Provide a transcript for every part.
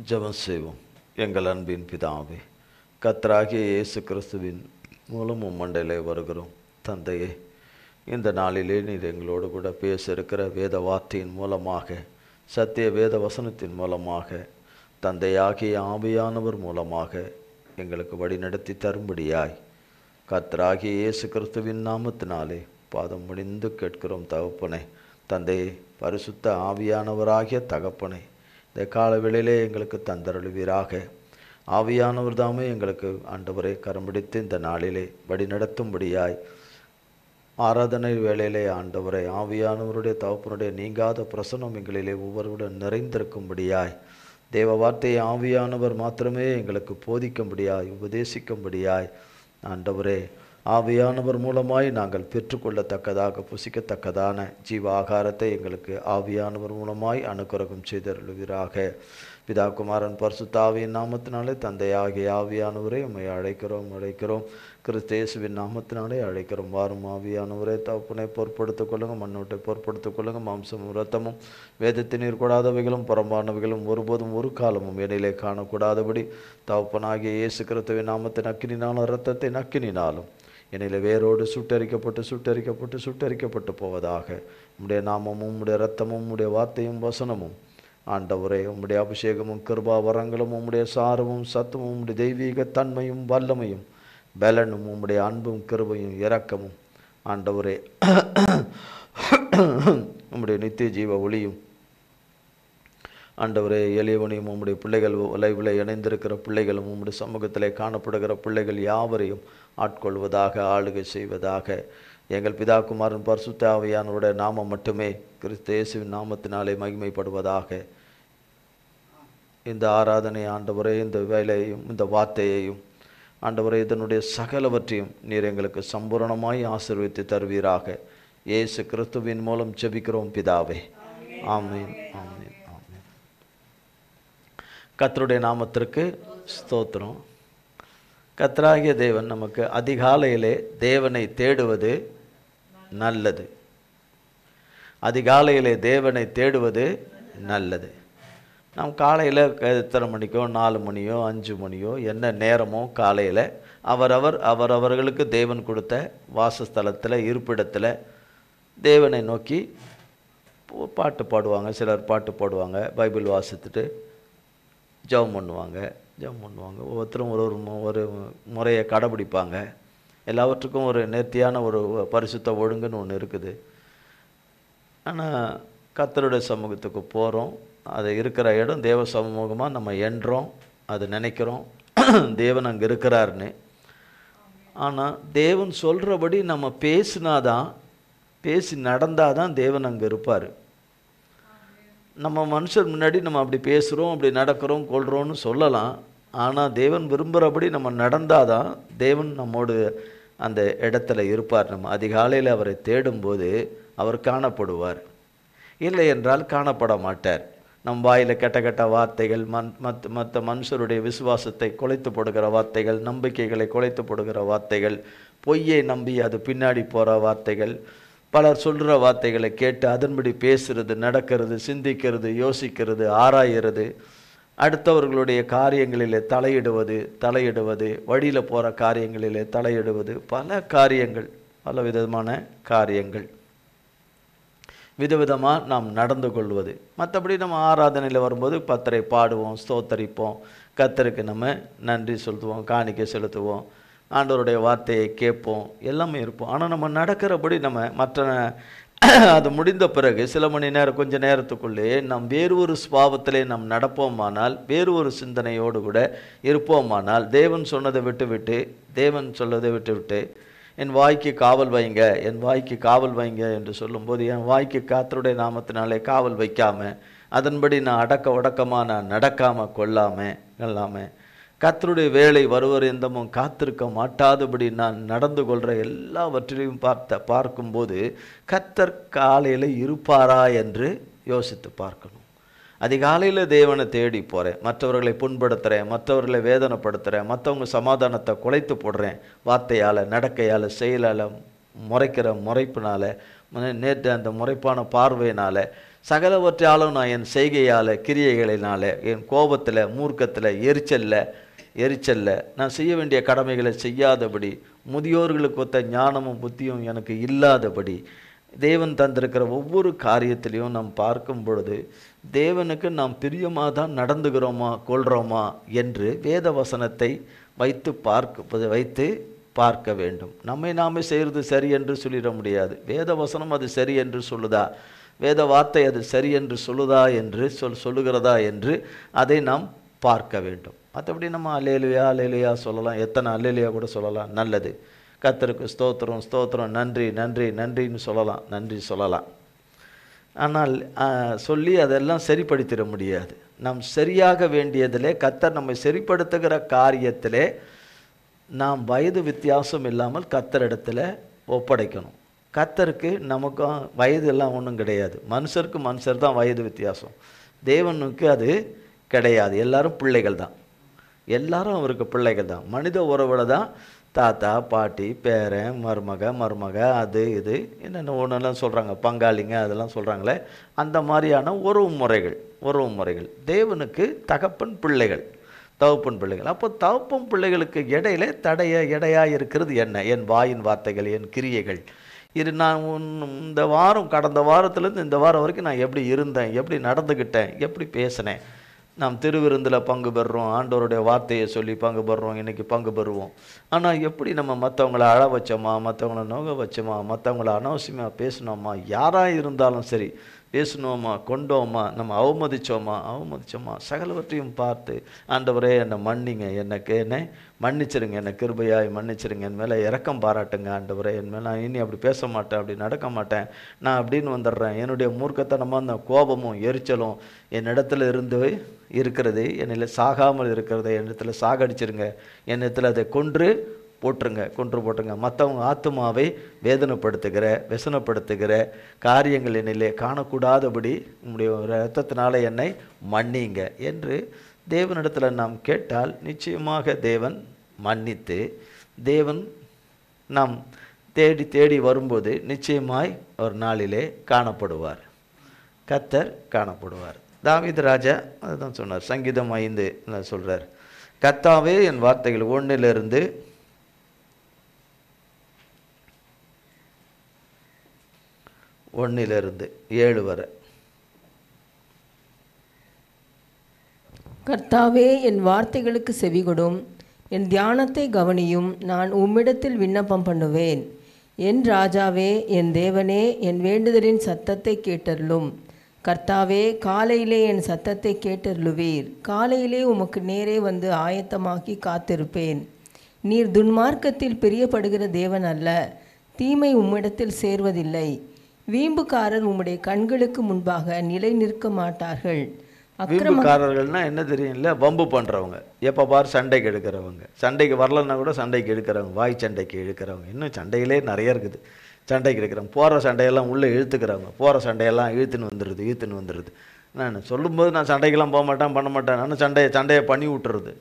ஜெபம் செய்வோம். எங்கள் அன்பின் பிதாவே, கர்த்தராகிய இயேசு கிறிஸ்துவின் மூலம் மண்டையிலே வருகிறோம். தந்தையே, இந்த நாளிலே நீர் எங்களோடு கூட பேச இருக்கிற வேத வார்த்தையின் மூலமாக, சத்திய வேத வசனத்தின் மூலமாக, தந்தையாகிய ஆவியானவர் மூலமாக எங்களுக்கு வழிநடத்தி தரும்படியாய் கர்த்தராகிய இயேசு கிறிஸ்துவின் நாமத்தினாலே பாதம் முடிந்து கேட்கிறோம் தகப்பனே. தந்தையே, பரிசுத்த ஆவியானவராகிய தகப்பனே, இந்த காலவேளையிலே எங்களுக்கு தந்தருளுவீராக. ஆவியானவர் தாமே எங்களுக்கு ஆண்டவரை கரம் பிடித்து இந்த நாளிலே வழி நடத்தும்படியாய் ஆராதனை வேளையிலே ஆண்டவரை ஆவியானவருடைய தகப்பனுடைய நீங்காத பிரசன்னம் எங்களிலே ஒவ்வொருவருடன் நிறைந்திருக்கும்படியாய், தேவ வார்த்தையை ஆவியானவர் மாத்திரமே எங்களுக்கு போதிக்கும்படியாய், உபதேசிக்கும்படியாய் ஆண்டவரே ஆவியானவர் மூலமாய் நாங்கள் பெற்றுக்கொள்ளத்தக்கதாக புசிக்கத்தக்கதான ஜீவ ஆகாரத்தை எங்களுக்கு ஆவியானவர் மூலமாய் அனுக்கிரகம் செய்தருளுவீராக. பிதா குமாரன் பரிசுத்த ஆவியின் நாமத்தினாலே தந்தையாகிய ஆவியானவரை உம்மை அழைக்கிறோம். கிறிஸ்தேசுவின் நாமத்தினாலே அழைக்கிறோம். வாரும் ஆவியானவரே தகப்பனை பொறுப்படுத்திக் கொள்ளுங்கள், மண்ணோட்டை பொறுப்படுத்திக் கொள்ளுங்கள். மாம்சமும் இரத்தமும் வேதத்தினீர் கூடாதவைகளும் புறம்பானவைகளும் ஒருபோதும் ஒரு காலமும் எண்ணிலே காணக்கூடாதபடி தகப்பனாகிய இயேசு கிறிஸ்துவின் நாமத்தின் அக்கினினாலும் இரத்தத்தின் அக்கினினாலும் என்னில் வேரோடு சுட்டரிக்கப்பட்டு போவதாக. உம்முடைய நாமமும் உம்முடைய இரத்தமும் உம்முடைய வார்த்தையும் வசனமும் ஆண்டவரே, உம்முடைய அபிஷேகமும் கிருபா வரங்களும் உம்முடைய சாரமும் சத்துவமும் உம்முடைய தெய்வீக தன்மையும் வல்லமையும் பலனும் உம்முடைய அன்பும் கிருபையும் இரக்கமும் ஆண்டவரே உம்முடைய நித்திய ஜீவ ஒளியும் ஆண்டவரே எளியவனையும் உம்முடைய பிள்ளைகள் லைவில் இணைந்திருக்கிற பிள்ளைகளும் உம்முடைய சமூகத்திலே காணப்படுகிற பிள்ளைகள் யாவரையும் ஆட்கொள்வதாக, ஆளுகை செய்வதாக. எங்கள் பிதா குமாரன் பரிசுத்த ஆவியானவருடைய நாமம் மட்டுமே கிறிஸ்து இயேசுவின் நாமத்தினாலே மகிமைப்படுவதாக. இந்த ஆராதனை ஆண்டவரே, இந்த வேலையையும் இந்த வார்த்தையையும் ஆண்டவரே இதனுடைய சகலவற்றையும் நீர் எங்களுக்கு சம்பூரணமாய் ஆசீர்வதித்து தருவீராக. இயேசு கிறிஸ்துவின் மூலம் ஜெபிக்கிறோம் பிதாவே. ஆமீன், ஆமீன், ஆமீன். கர்த்தருடைய நாமத்திற்கு ஸ்தோத்திரம். கர்த்தராகிய தேவன் நமக்கு அதிகாலையிலே தேவனை தேடுவது நல்லது. அதிகாலையிலே தேவனை தேடுவது நல்லது. நாம் காலையில் எத்தனை மணிக்கோ, 4 மணியோ 5 மணியோ என்ன நேரமோ காலையில் அவரவர்களுக்கு தேவன் கொடுத்த வாசஸ்தலத்தில் இருப்பிடத்தில் தேவனை நோக்கி பாட்டு பாடுவாங்க. சிலர் பாட்டு பாடுவாங்க, பைபிள் வாசித்துட்டு ஜெபம் பண்ணுவாங்க. ஒவ்வொருத்தரும் ஒரு முறையை கடைபிடிப்பாங்க. எல்லாவற்றுக்கும் ஒரு நேர்த்தியான ஒரு பரிசுத்த ஒழுங்குன்னு ஒன்று இருக்குது. ஆனால் கர்த்தருடைய சமூகத்துக்கு போகிறோம், அது இருக்கிற இடம் தேவ சமூகமாக நம்ம எண்ணுறோம், அது நினைக்கிறோம் தேவன் அங்கே இருக்கிறாருன்னு. ஆனால் தேவன் சொல்கிறபடி நம்ம பேசி நடந்தால் தான் தேவன் அங்கே இருப்பார். நம்ம மனுஷர் முன்னாடி நம்ம அப்படி பேசுகிறோம், அப்படி நடக்கிறோம், கொள்கிறோன்னு சொல்லலாம். ஆனால் தேவன் விரும்புகிறபடி நம்ம நடந்தால் தான் தேவன் நம்மோடு அந்த இடத்துல இருப்பார். நம்ம அதிகாலையில் அவரை தேடும்போது அவர் காணப்படுவார், இல்லை என்றால் காணப்பட மாட்டார். நம் வாயில் கெட்ட வார்த்தைகள், மற்ற மனுஷருடைய விசுவாசத்தை குலைத்து போடுகிற வார்த்தைகள், நம்பிக்கைகளை குலைத்து போடுகிற வார்த்தைகள், பொய்யை நம்பி அது பின்னாடி போகிற வார்த்தைகள், பலர் சொல்கிற வார்த்தைகளை கேட்டு அதன்படி பேசுறது, நடக்கிறது, சிந்திக்கிறது, யோசிக்கிறது, ஆராயிறது, அடுத்தவர்களுடைய காரியங்களிலே தலையிடுவது, வழியில் போகிற காரியங்களிலே தலையிடுவது, பல காரியங்கள், பல விதமான காரியங்கள், விதவிதமாக நாம் நடந்து கொள்வது. மற்றபடி நம்ம ஆராதனையில் வரும்போது பத்தரை பாடுவோம், ஸ்தோத்தரிப்போம், கர்த்தருக்கு நம்ம நன்றி செலுத்துவோம், காணிக்கை செலுத்துவோம், ஆண்டவருடைய வார்த்தையை கேட்போம், எல்லாமே இருப்போம். ஆனால் நம்ம நடக்கிறபடி நம்ம மற்ற அது முடிந்த பிறகு சில மணி நேரம் கொஞ்ச நேரத்துக்குள்ளே நாம் வேறு ஒரு சுபாவத்திலே நாம் நடப்போமானால், வேறு ஒரு சிந்தனையோடு கூட இருப்போமானால், தேவன் சொன்னதை விட்டுவிட்டு என் வாய்க்கு காவல் வைங்க என்று சொல்லும்போது, என் வாய்க்கு கர்த்தருடைய நாமத்தினாலே காவல் வைக்காமல், அதன்படி நான் ஒடக்கமாக நான் நடக்காமல் கொள்ளாமல் கர்த்தருடைய வேலை வருவரெந்தமும் காத்திருக்க மாட்டாதபடி நான் நடந்து கொள்கிற எல்லாவற்றிலையும் பார்க்கும்போது கர்த்தர் காலையில் இருப்பாரா என்று யோசித்து பார்க்கணும். அதிகாலையில் தேவனை தேடி போகிறேன், மற்றவர்களை புண்படுத்துகிறேன், மற்றவர்களை வேதனைப்படுத்துகிறேன், மற்றவங்க சமாதானத்தை குலைத்து போடுறேன், வார்த்தையால், நடக்கையால், செயலால், முறைப்பினால், நேற்று அந்த முறைப்பான பார்வையினால் சகலவற்றாலும் நான் என் செய்கையால், கிரியைகளினால, என் கோபத்தில், மூர்க்கத்தில், எரிச்சலில் நான் செய்ய வேண்டிய கடமைகளை செய்யாதபடி, முதியோர்களுக்கு ஒத்த ஞானமும் புத்தியும் எனக்கு இல்லாதபடி, தேவன் தந்திருக்கிற ஒவ்வொரு காரியத்திலையும் நாம் பார்க்கும் பொழுது தேவனுக்கு நாம் பிரியமாக தான் நடந்துகிறோமா கொள்கிறோமா என்று வேத வசனத்தை வைத்து பார்க்க வேண்டும். நம்மை நாமே செய்கிறது சரி என்று சொல்லிட முடியாது. வேத வசனம் அது சரி என்று சொல்லுதா, வேத வார்த்தை அது சரி என்று சொல்லுதா என்று சொல்லுகிறதா என்று அதை நாம் பார்க்க வேண்டும். மற்றபடி நம்ம அல்லேலூயா சொல்லலாம், எத்தனை அல்லேலூயா கூட சொல்லலாம், நல்லது, கர்த்தருக்கு ஸ்தோத்திரம், நன்றின்னு சொல்லலாம், நன்றி சொல்லலாம். ஆனால் சொல்லி அதெல்லாம் சரிப்படுத்திட முடியாது. நாம் சரியாக வேண்டியதிலே, கர்த்தர் நம்மை சரிப்படுத்துகிற காரியத்திலே நாம் வயது வித்தியாசம் இல்லாமல் கர்த்தரிடத்தில் ஒப்படைக்கணும். கர்த்தருக்கு நமக்கும் வயது எல்லாம் ஒன்றும் கிடையாது. மனுஷர் தான் வயது வித்தியாசம், தேவனுக்கு அது கிடையாது. எல்லாரும் பிள்ளைகள் தான், எல்லாரும் அவருக்கு பிள்ளைகள் தான். மனித உறவில் தான் தாத்தா பாட்டி பேரன் மருமக அது இது என்னென்ன ஒன்றெல்லாம் சொல்கிறாங்க, பங்காளிங்க அதெல்லாம் சொல்கிறாங்களே, அந்த மாதிரியான உறவு முறைகள். தேவனுக்கு தகப்பன் பிள்ளைகள். அப்போ தகப்பன் பிள்ளைகளுக்கு இடையில எடையாக இருக்கிறது என்ன? என் வாயின் வார்த்தைகள், என் கிரியைகள். இது நான் இந்த வாரம், கடந்த வாரத்துலேருந்து இந்த வாரம் வரைக்கும் நான் எப்படி இருந்தேன், எப்படி நடந்துக்கிட்டேன், எப்படி பேசினேன். நாம் திருவிருந்தில் பங்கு பெறுறோம், ஆண்டவருடைய வார்த்தையை சொல்லி பங்கு பெறுறோம், இன்றைக்கி பங்கு பெறுவோம். ஆனால் எப்படி நம்ம மற்றவங்கள அழ வச்சோமா, மற்றவங்கள நோக வச்சோமா, மற்றவங்கள அனாவசியமாக பேசினோமா, யாராக இருந்தாலும் சரி பேசினோமா, கொண்டோமா, நம்ம அவமதிச்சோமா, சகலவற்றையும் பார்த்து ஆண்டவரே என்னை மன்னிங்க, என்னை மன்னிச்சிருங்க, என்னை கிருபையாய் மன்னிச்சிருங்க, என் மேலே இரக்கம் பாராட்டுங்க ஆண்டவரே, என் மேலே நான் இனி அப்படி பேச மாட்டேன், அப்படி நடக்க மாட்டேன், நான் அப்படின்னு வந்துடுறேன். என்னுடைய மூர்க்கத்தனமாக அந்த கோபமும் எரிச்சலும் என்னிடத்துல இருந்து இருக்கிறது, என்னில் சாகாமல் இருக்கிறத என்னிடத்துல சாகடிச்சிருங்க, என்னிடத்துல அதை கொன்று போட்டுருங்க. மற்றவங்க ஆத்துமாவை வெசனப்படுத்துகிற காரியங்கள் என்னிலே காணக்கூடாதபடி உங்களுடைய இரத்தத்தினால என்னை மன்னிங்க என்று தேவனிடத்தில் நாம் கேட்டால் நிச்சயமாக தேவன் மன்னித்து, தேவன் நாம் தேடி வரும்போது நிச்சயமாய் ஒரு நாளிலே காணப்படுவார், கர்த்தர் காணப்படுவார். தாவீது ராஜா அதுதான் சொன்னார், சங்கீதம் 5 சொல்கிறார், கர்த்தாவே என் வார்த்தைகள் 1 1 7 வரை. கர்த்தாவே என் வார்த்தைகளுக்கு செவிகொடும், என் தியானத்தை கவனியும், நான் உம்மிடத்தில் விண்ணப்பம் பண்ணுவேன். என் ராஜாவே, என் தேவனே, என் வேண்டுதலின் சத்தத்தை கேட்டருளும். கர்த்தாவே, காலையிலே என் சத்தத்தை கேட்டருளுவீர். காலையிலே உமக்கு நேரே வந்து ஆயத்தமாக்கி காத்திருப்பேன். நீர் துன்மார்க்கத்தில் பிரியப்படுகிற தேவன் அல்ல, தீமை உம்மிடத்தில் சேர்வதில்லை. வீம்புக்காரர் உம்முடைய கண்களுக்கு முன்பாக நிலை நிற்க மாட்டார்கள். வீம்புக்காரர்கள்னா என்ன தெரியும்ல, வம்பு பண்ணுறவங்க, எப்போ பார் சண்டைக்கு எடுக்கிறவங்க, சண்டைக்கு வரலன்னா கூட சண்டைக்கு எடுக்கிறவங்க, வாய் சண்டைக்கு எடுக்கிறவங்க, இன்னும் சண்டையிலே நிறைய இருக்குது. சண்டைக்கு எடுக்கிறவங்க, போகிற சண்டையெல்லாம் உள்ளே இழுத்துக்கிறவங்க, போகிற சண்டையெல்லாம் இழுத்துன்னு வந்துடுது. நான் சொல்லும்போது நான் சண்டைக்கெல்லாம் போக மாட்டேன், பண்ண மாட்டேன், ஆனால் சண்டையை பண்ணி விட்டுறது,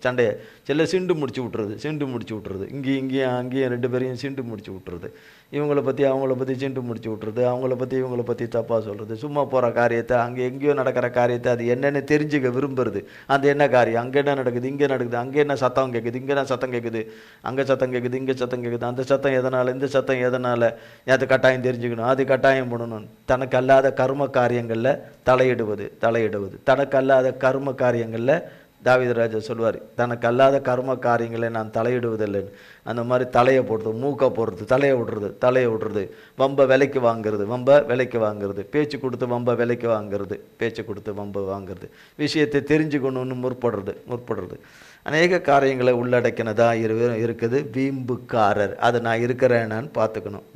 சில சிண்டு முடிச்சு விட்டுறது, இங்கேயும் அங்கேயும் 2 பேரையும் சிண்டு முடிச்சு விட்டுறது, இவங்கள பற்றி அவங்கள பற்றி சிண்டு முடிச்சு விட்டுறது, அவங்கள பற்றி இவங்கள பற்றி தப்பாக சொல்கிறது, சும்மா போகிற காரியத்தை, அங்கே எங்கேயோ நடக்கிற காரியத்தை அது என்னென்னு தெரிஞ்சுக்க விரும்புறது. அந்த என்ன காரியம், அங்கே என்ன நடக்குது, இங்கே நடக்குது, அங்கே என்ன சத்தம் கேட்குது, இங்கே என்ன சத்தம் கேட்குது, அங்கே சத்தம் கேட்குது, இங்கே சத்தம் கேட்குது, அந்த சத்தம் எதனால், இந்த சத்தம் எதனால், அது கட்டாயம் தெரிஞ்சுக்கணும், அது கட்டாயம் பண்ணணும். தனக்கு அல்லாத கர்ம காரியங்களில் தலையிடுவது, தனக்கு அல்லாத கர்ம காரியங்களில் தாவீது ராஜா சொல்வார், தனக்கு அல்லாத கர்ம காரியங்களை நான் தலையிடுவதில்லைன்னு. அந்த மாதிரி தலையை போடுறது, மூக்கை போடுறது, தலையை விடுறது, வம்பை விலைக்கு வாங்கிறது, பேச்சு கொடுத்து வம்பை விலைக்கு வாங்கிறது, விஷயத்தை தெரிஞ்சுக்கணும்னு முற்படுறது, அநேக காரியங்களை உள்ளடக்கினதா இருக்குது. வீம்புக்காரர், அதை நான் இருக்கிறேன்னு பார்த்துக்கணும்.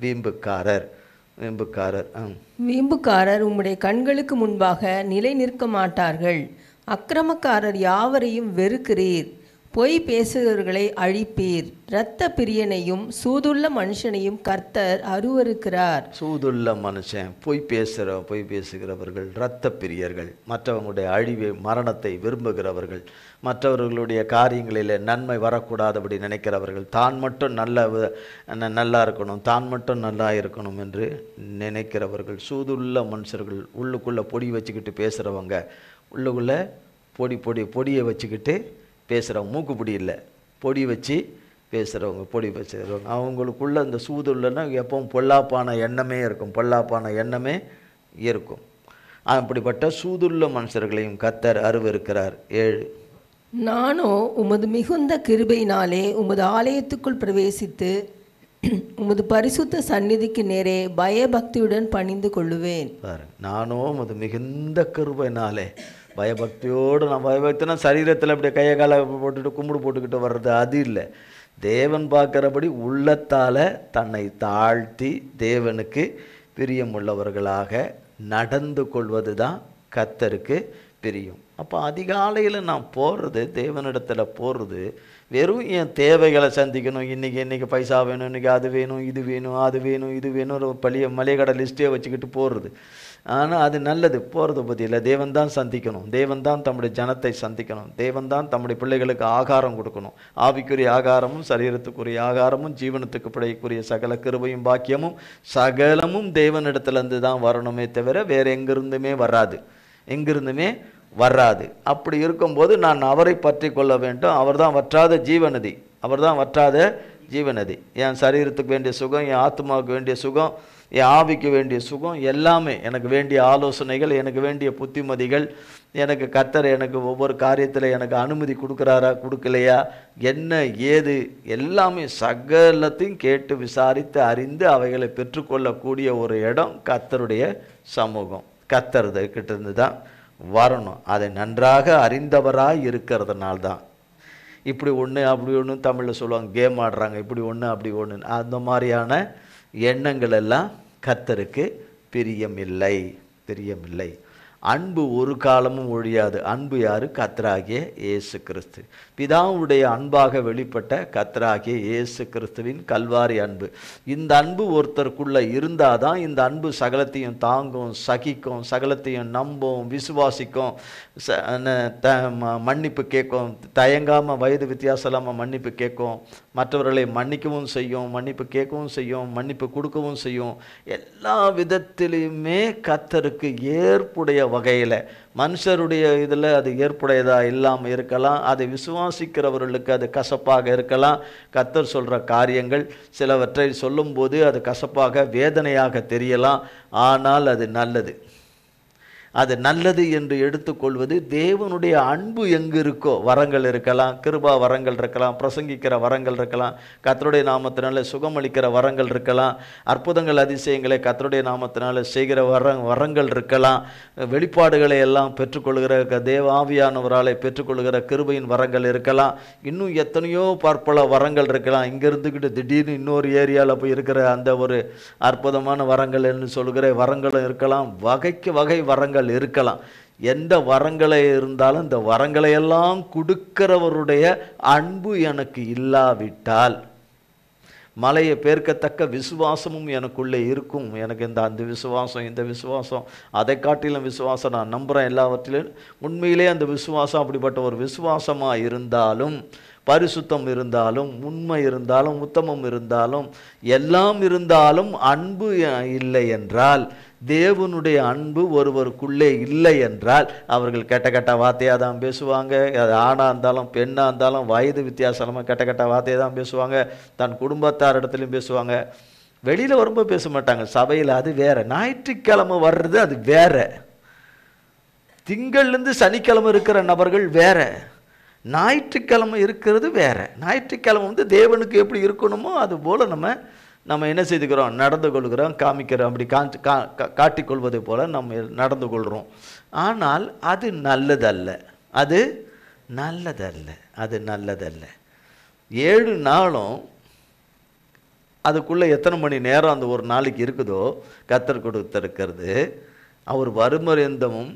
வீம்புக்காரர் உம்முடைய கண்களுக்கு முன்பாக நிலை நிற்க மாட்டார்கள். அக்கிரமக்காரர் யாவரையும் வெறுக்கிறீர். பொய் பேசுகிறவர்களை அழிப்பீர். இரத்த பிரியனையும் சூதுள்ள மனுஷனையும் கர்த்தர் அருவருக்கிறார். சூதுள்ள மனுஷன், பொய் பேசுகிறவர்கள், இரத்த பிரியர்கள், மற்றவங்களுடைய அழிவை மரணத்தை விரும்புகிறவர்கள், மற்றவர்களுடைய காரியங்களில் நன்மை வரக்கூடாதபடி நினைக்கிறவர்கள், தான் மட்டும் நல்லா இருக்கணும், தான் மட்டும் நல்லா இருக்கணும் என்று நினைக்கிறவர்கள், சூதுள்ள மனுஷர்கள், உள்ளுக்குள்ளே பொடி வச்சுக்கிட்டு பேசுகிறவங்க, உள்ளுக்குள்ளே பொடியை வச்சுக்கிட்டு பேசுகிறவங்க, மூக்குப்பொடி இல்லை, பொடி வச்சு பேசுகிறவங்க, பொடி வச்சுக்கிறவங்க, அவங்களுக்குள்ள இந்த சூதுள்ளன்னா எப்பவும் பொல்லாப்பான எண்ணமே இருக்கும். அப்படிப்பட்ட சூதுள்ள மனுஷர்களையும் கர்த்தர் அருவருக்கிறார். 7. நானோ உமது மிகுந்த கிருபையினாலே உமது ஆலயத்துக்குள் பிரவேசித்து உமது பரிசுத்த சந்நிதிக்கு நேரே பயபக்தியுடன் பணிந்து கொள்ளுவேன். பாருங்க, நானோ உமது மிகுந்த கிருபையினாலே பயபக்தியோடு, நான் பயபக்தினா சரீரத்தில் அப்படியே கையை காலை போட்டுட்டு கும்பிடு போட்டுக்கிட்டு வர்றது அது இல்லை. தேவன் பார்க்குறபடி உள்ளத்தால் தன்னை தாழ்த்தி தேவனுக்கு பிரியமுள்ளவர்களாக நடந்து கொள்வது தான் கர்த்தருக்கு பிரியம். அப்போ அதிகாலையில் நான் போகிறது, தேவனிடத்தில் போகிறது, வெறும் என் தேவைகளை சந்திக்கணும், இன்றைக்கி பைசா வேணும், இன்றைக்கி அது வேணும், இது வேணும், அது வேணும், இது வேணும், ஒரு மளிகை லிஸ்ட்டே வச்சுக்கிட்டு போகிறது. ஆனால் அது நல்லது, போகிறத பற்றி இல்லை. தேவன் தான் சந்திக்கணும், தேவன் தான் தம்முடைய ஜனத்தை சந்திக்கணும், தேவன் தான் தம்முடைய பிள்ளைகளுக்கு ஆகாரம் கொடுக்கணும். ஆவிக்குரிய ஆகாரமும் சரீரத்துக்குரிய ஆகாரமும் ஜீவனத்துக்கு பிழைக்குரிய சகல கிருபையும் பாக்கியமும் சகலமும் தேவனிடத்துலேருந்து தான் வரணுமே தவிர வேறு எங்கிருந்துமே வராது. அப்படி இருக்கும்போது நான் அவரை பற்றி கொள்ள வேண்டும். அவர் தான் வற்றாத ஜீவநதி. என் சரீரத்துக்கு வேண்டிய சுகம், என் ஆத்மாவுக்கு வேண்டிய சுகம், என் ஆவிக்கு வேண்டிய சுகம், எல்லாமே எனக்கு வேண்டிய ஆலோசனைகள், எனக்கு வேண்டிய புத்திமதிகள், எனக்கு கர்த்தர் எனக்கு ஒவ்வொரு காரியத்தில் எனக்கு அனுமதி கொடுக்குறாரா கொடுக்கலையா, என்ன ஏது, எல்லாமே சகலத்தையும் கேட்டு விசாரித்து அறிந்து அவைகளை பெற்றுக்கொள்ளக்கூடிய ஒரு இடம் கர்த்தருடைய சமூகம். கர்த்தர் கிட்ட இருந்து தான் வரணும். அதை நன்றாக அறிந்தவராக இருக்கிறதுனால்தான் இப்படி ஒன்று அப்படி ஒன்று தமிழில் சொல்லுவாங்க, கேம் ஆடுறாங்க, இப்படி ஒன்று அப்படி ஒன்று, அந்த மாதிரியான எண்ணங்கள் எல்லாம் கர்த்தருக்கு பிரியமில்லை. அன்பு ஒரு காலமும் ஒழியாது. அன்பு யாரு? கர்த்தராகிய இயேசு கிறிஸ்து. பிதாவுடைய அன்பாக வெளிப்பட்ட கர்த்தராகிய இயேசு கிறிஸ்துவின் கல்வாரி அன்பு. இந்த அன்பு ஒருத்தருக்குள்ள இருந்தாதான் இந்த அன்பு சகலத்தையும் தாங்கும், சகிக்கும், சகலத்தையும் நம்பும், விசுவாசிக்கும், மன்னிப்பு கேட்கும், தயங்காமல் வயது வித்தியாசம் இல்லாமல் மன்னிப்பு கேட்கும், மற்றவர்களை மன்னிக்கவும் செய்யும், மன்னிப்பு கேட்கவும் செய்யும், மன்னிப்பு கொடுக்கவும் செய்யும். எல்லா விதத்திலையுமே கர்த்தருக்கு ஏற்புடைய வகையில், மனுஷருடைய இதில் அது ஏற்புடையதாக இல்லாமல் இருக்கலாம், அதை விசுவாசிக்கிறவர்களுக்கு அது கசப்பாக இருக்கலாம். கர்த்தர் சொல்கிற காரியங்கள் சிலவற்றை சொல்லும்போது அது கசப்பாக வேதனையாக தெரியலாம். ஆனால் அது நல்லது என்று எடுத்துக்கொள்வது. தேவனுடைய அன்பு எங்கு இருக்கோ, வரங்கள் இருக்கலாம், கிருபா வரங்கள் இருக்கலாம், பிரசங்கிக்கிற வரங்கள் இருக்கலாம், கர்த்தருடைய நாமத்தினால சுகமளிக்கிற வரங்கள் இருக்கலாம், அற்புதங்கள் அதிசயங்களை கர்த்தருடைய நாமத்தினால செய்கிற வரங்கள் இருக்கலாம், வெளிப்பாடுகளை எல்லாம் பெற்றுக்கொள்கிற தேவாவியானவராலே பெற்றுக்கொள்கிற கிருபையின் வரங்கள் இருக்கலாம், இன்னும் எத்தனையோ பற்பல வரங்கள் இருக்கலாம். இங்கே இருந்துக்கிட்டு திடீர்னு இன்னொரு ஏரியாவில் போய் இருக்கிற அந்த ஒரு அற்புதமான வரங்கள் என்று சொல்கிற வரங்களும் இருக்கலாம். வகைக்கு வகை வரங்கள் இருக்கலாம். எந்த வரங்களே இருந்தாலும் இந்த வரங்களையெல்லாம் கொடுக்கிறவருடைய அன்பு எனக்கு இல்லாவிட்டால், மலையை பேர்க்கத்தக்க விசுவாசமும் எனக்குள்ளே இருக்கும். எனக்கு அந்த விசுவாசம் அதை காட்டிலும் விசுவாசம் நான் நம்புகிறேன். எல்லாவற்றிலும் உண்மையிலே அந்த விசுவாசம் அப்படிப்பட்ட ஒரு விசுவாசமாக இருந்தாலும், பரிசுத்தம் இருந்தாலும், உண்மை இருந்தாலும், உத்தமம் இருந்தாலும், எல்லாம் இருந்தாலும் அன்பு இல்லை என்றால், தேவனுடைய அன்பு ஒருவருக்குள்ளே இல்லை என்றால், அவர்கள் கெட்ட வார்த்தையாக தான் பேசுவாங்க. அது ஆணாக இருந்தாலும் பெண்ணாக இருந்தாலும் வயது வித்தியாசமாக கெட்ட வார்த்தையை தான் பேசுவாங்க. தன் குடும்பத்தார் இடத்துலையும் பேசுவாங்க. வெளியில் வரும்போது பேச மாட்டாங்க. சபையில் அது வேற. ஞாயிற்றுக்கிழமை வர்றது அது வேற. திங்கள்லேருந்து சனிக்கிழமை இருக்கிற நபர்கள் வேற. ஞாயிற்றுக்கிழமை இருக்கிறது வேற. ஞாயிற்றுக்கிழமை தேவனுக்கு எப்படி இருக்கணுமோ அது போல் நம்ம என்ன செய்துக்கிறோம்? நடந்து கொள்கிறோம், காமிக்கிறோம். அப்படி காட்டிக்கொள்வதை போல் நம்ம நடந்து கொள்கிறோம். ஆனால் அது நல்லதல்ல. 7 நாளும் அதுக்குள்ளே எத்தனை மணி நேரம் அந்த ஒரு நாளைக்கு இருக்குதோ கர்த்தர் கொடுத்திருக்கிறது, அவர் வருமறிந்தமும்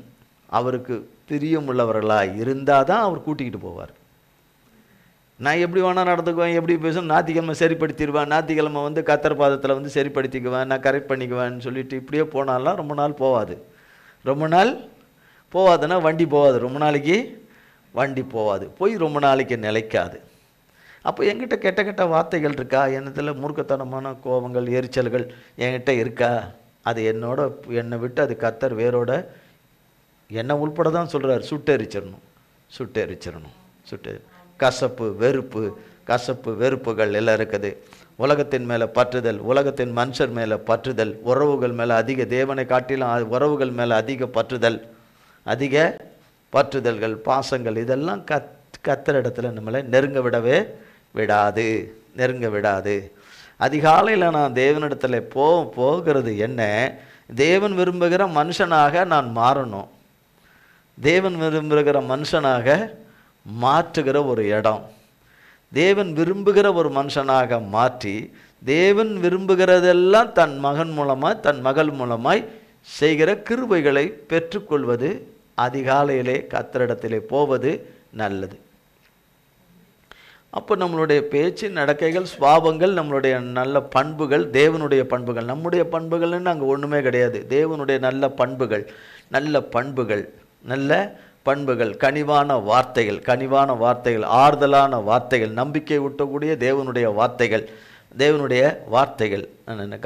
அவருக்கு பிரியமுள்ளவர்களாக இருந்தால் தான் அவர் கூட்டிக்கிட்டு போவார். நான் எப்படி வேணால் நடந்துக்குவேன், எப்படி பேசுவேன், ஞாயிற்றுக்கிழமை சரிப்படுத்திடுவேன், ஞாயிற்றுக்கிழமை வந்து கத்தர் பாதத்தில் வந்து சரிப்படுத்திக்குவேன், நான் கரெக்ட் பண்ணிக்குவேன்னு சொல்லிட்டு இப்படியே போனாலாம் ரொம்ப நாள் போகாது. ரொம்ப நாள் போகாதுன்னா வண்டி போகாது, ரொம்ப நாளைக்கு வண்டி போகாது, போய் ரொம்ப நாளைக்கு நிலைக்காது. அப்போ என்கிட்ட கெட்ட கெட்ட வார்த்தைகள் இருக்கா, என்னத்தில் மூர்க்கத்தனமான கோபங்கள் எரிச்சல்கள் என்கிட்ட இருக்கா, அது என்னை விட்டு அது கத்தர் வேரோட என்னை உள்பட தான் சொல்கிறார், சுட்டெரிச்சிடணும். கசப்பு வெறுப்புகள் எல்லாம் இருக்குது. உலகத்தின் மேலே பற்றுதல், உலகத்தின் மனுஷர் மேலே பற்றுதல், உறவுகள் மேலே அதிக, தேவனை காட்டிலும் உறவுகள் மேலே அதிக பற்றுதல்கள், பாசங்கள், இதெல்லாம் கத்தர் இடத்துல நம்மளை நெருங்க விடாது. அதிகாலையில் நான் தேவனிடத்தில் போகிறது என்ன, தேவன் விரும்புகிற மனுஷனாக நான் மாறணும். தேவன் விரும்புகிற மனுஷனாக மாற்றுகிற ஒரு இடம், தேவன் விரும்புகிற ஒரு மனுஷனாக மாற்றி, தேவன் விரும்புகிறதெல்லாம் தன் மகன் மூலமாய் தன் மகள் மூலமாய் செய்கிற கிருபைகளை பெற்றுக்கொள்வது, அதிகாலையிலே கர்த்தரிடத்திலே போவது நல்லது. அப்போ நம்மளுடைய பேச்சு, நடக்கைகள், சுபாவங்கள், நம்மளுடைய நல்ல பண்புகள், தேவனுடைய பண்புகள். நம்முடைய பண்புகள்னு அங்கே ஒன்றுமே கிடையாது. தேவனுடைய நல்ல பண்புகள், கனிவான வார்த்தைகள், ஆறுதலான வார்த்தைகள், நம்பிக்கை ஊட்டக்கூடிய தேவனுடைய வார்த்தைகள்,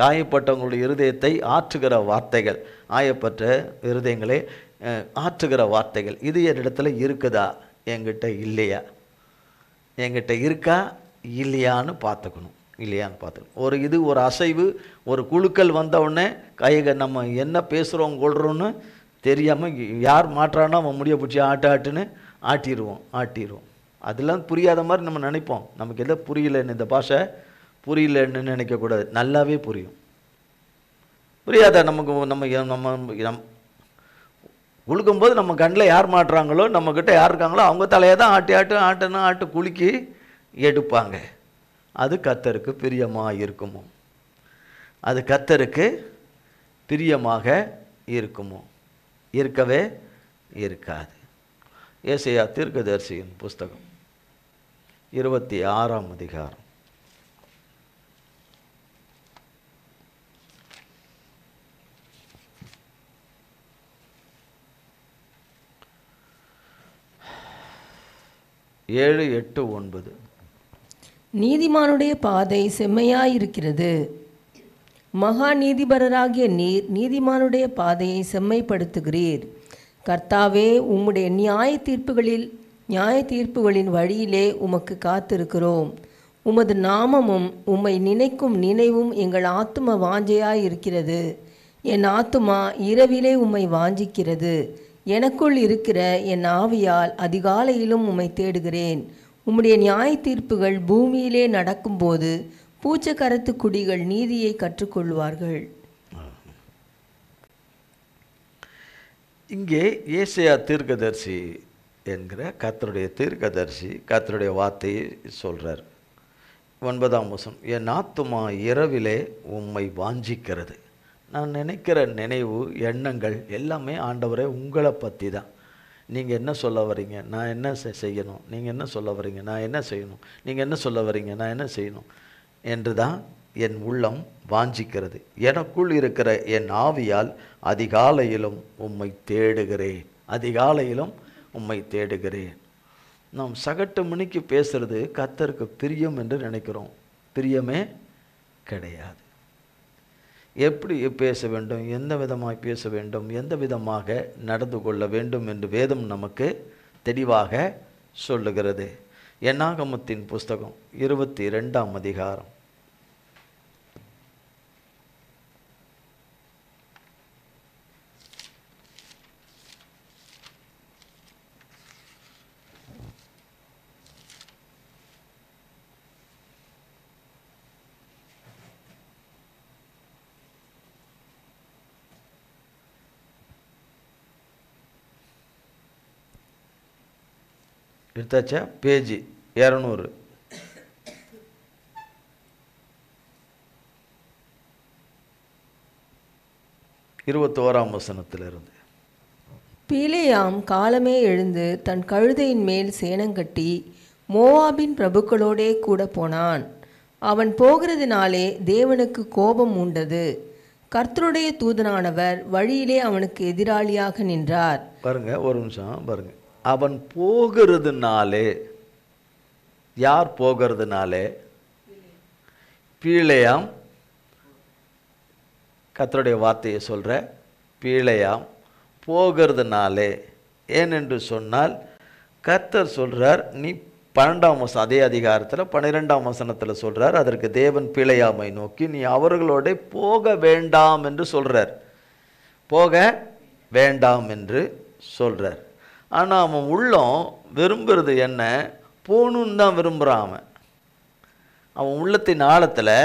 காயப்பட்டவங்களுடைய இருதயத்தை ஆற்றுகிற வார்த்தைகள், ஆயப்பட்ட இருதயங்களை ஆற்றுகிற வார்த்தைகள். இது என்னிடத்துல இருக்குதா, என்கிட்ட இல்லையா, என்கிட்ட இருக்கா இல்லையான்னு பார்த்துக்கணும். ஒரு அசைவு, ஒரு குழுக்கள் வந்த உடனே நம்ம என்ன பேசுகிறோம் கொள்கிறோன்னு தெரியாமல் யார் மாற்றானோ அவன் முடிய பிடிச்சி ஆட்டுன்னு ஆட்டிடுவோம். அதெல்லாம் புரியாத மாதிரி நம்ம நினைப்போம். நமக்கு எதை புரியலன்னு, இந்த பாஷை புரியலன்னு நினைக்கக்கூடாது. நல்லாவே புரியாத நமக்கு நம்ம உழுக்கும்போது நம்ம கண்ணில் யார் மாட்டுறாங்களோ, நம்மக்கிட்ட யார் இருக்காங்களோ அவங்க தலையை தான் ஆட்டு குலுக்கி எடுப்பாங்க. அது கர்த்தருக்கு பிரியமாக இருக்குமோ? அது கர்த்தருக்கு பிரியமாக இருக்குமோ? இருக்கவே இருக்காது. ஏசாயா தீர்க்கதரிசியின் புஸ்தகம் 26ஆம் அதிகாரம். ஏழு, எட்டு, 9. நீதிமானுடைய பாதை செம்மையாயிருக்கிறது. மகா நீதிபரராகிய நீர் நீதிமானுடைய பாதையை செம்மைப்படுத்துகிறீர். கர்த்தாவே, உம்முடைய நியாய தீர்ப்புகளின் வழியிலே உமக்கு காத்திருக்கிறோம். உமது நாமமும் உம்மை நினைக்கும் நினைவும் எங்கள் ஆத்தும வாஞ்சையாயிருக்கிறது. என் ஆத்துமா இரவிலே உம்மை வாஞ்சிக்கிறது. எனக்குள் இருக்கிற என் ஆவியால் அதிகாலையிலும் உம்மை தேடுகிறேன். உம்முடைய நியாய தீர்ப்புகள் பூமியிலே நடக்கும்போது பூச்சக்கரத்து குடிகள் நீதியை கற்றுக்கொள்வார்கள். இங்கே ஏசாயா தீர்க்கதரிசி என்கிற கர்த்தருடைய தீர்க்கதரிசி கர்த்தருடைய வார்த்தையை சொல்கிறார். 9ஆம் வசனம், என் ஆத்துமா இரவிலே உம்மை வாஞ்சிக்கிறது. நான் நினைக்கிற நினைவு, எண்ணங்கள் எல்லாமே ஆண்டவரே உங்களை பற்றி தான். நீங்கள் என்ன சொல்ல வரீங்க, நான் என்ன செய்யணும், நீங்கள் என்ன சொல்ல வரீங்க, நான் என்ன செய்யணும், நீங்கள் என்ன சொல்ல வரீங்க, நான் என்ன செய்யணும் என்று தான் என் உள்ளம் வாஞ்சிக்கிறது. எனக்குள் இருக்கிற என் ஆவியால் அதிகாலையிலும் உம்மை தேடுகிறேன். நாம் சகட்டு மணிக்கு பேசுறது கர்த்தருக்கு பிரியம் என்று நினைக்கிறோம். பிரியமே கிடையாது. எப்படி பேச வேண்டும், எந்த விதமாக பேச வேண்டும், எந்த விதமாக நடந்து கொள்ள வேண்டும் என்று வேதம் நமக்கு தெளிவாக சொல்லுகிறது. என்னாகமத்தின் புஸ்தகம் 22ஆம் அதிகாரம். எடுத்தாச்சா? பேஜ் 200. 21ஆம் வசனத்திலிருந்து. பீலேயாம் காலமே எழுந்து தன் கழுதையின் மேல் சேனங்கட்டி மோவாபின் பிரபுக்களோடே கூட போனான். அவன் போகிறதினாலே தேவனுக்கு கோபம் உண்டது. கர்த்தருடைய தூதனானவர் வழியிலே அவனுக்கு எதிராளியாக நின்றார். பாருங்க, ஒரு நிமிஷம் பாருங்க. அவன் போகிறதுனாலே, யார் போகிறதுனாலே? பீழையாம், கர்த்தருடைய வார்த்தையை சொல்ற பீழையாம் போகிறதுனாலே. ஏனென்று சொன்னால் கர்த்தர் சொல்றார், நீ 12ஆம் வசனம் அதே அதிகாரத்தில் 12ஆம் வசனத்தில் சொல்றார், அதற்கு தேவன் பீழையாமை நோக்கி நீ அவர்களோட போக வேண்டாம் என்று சொல்றார். போக வேண்டாம் என்று சொல்றார். ஆனால் அவன் உள்ளம் விரும்புறது என்ன? போகணுன்னு தான் விரும்புகிறான். அவன் உள்ளத்தின் ஆழத்தில்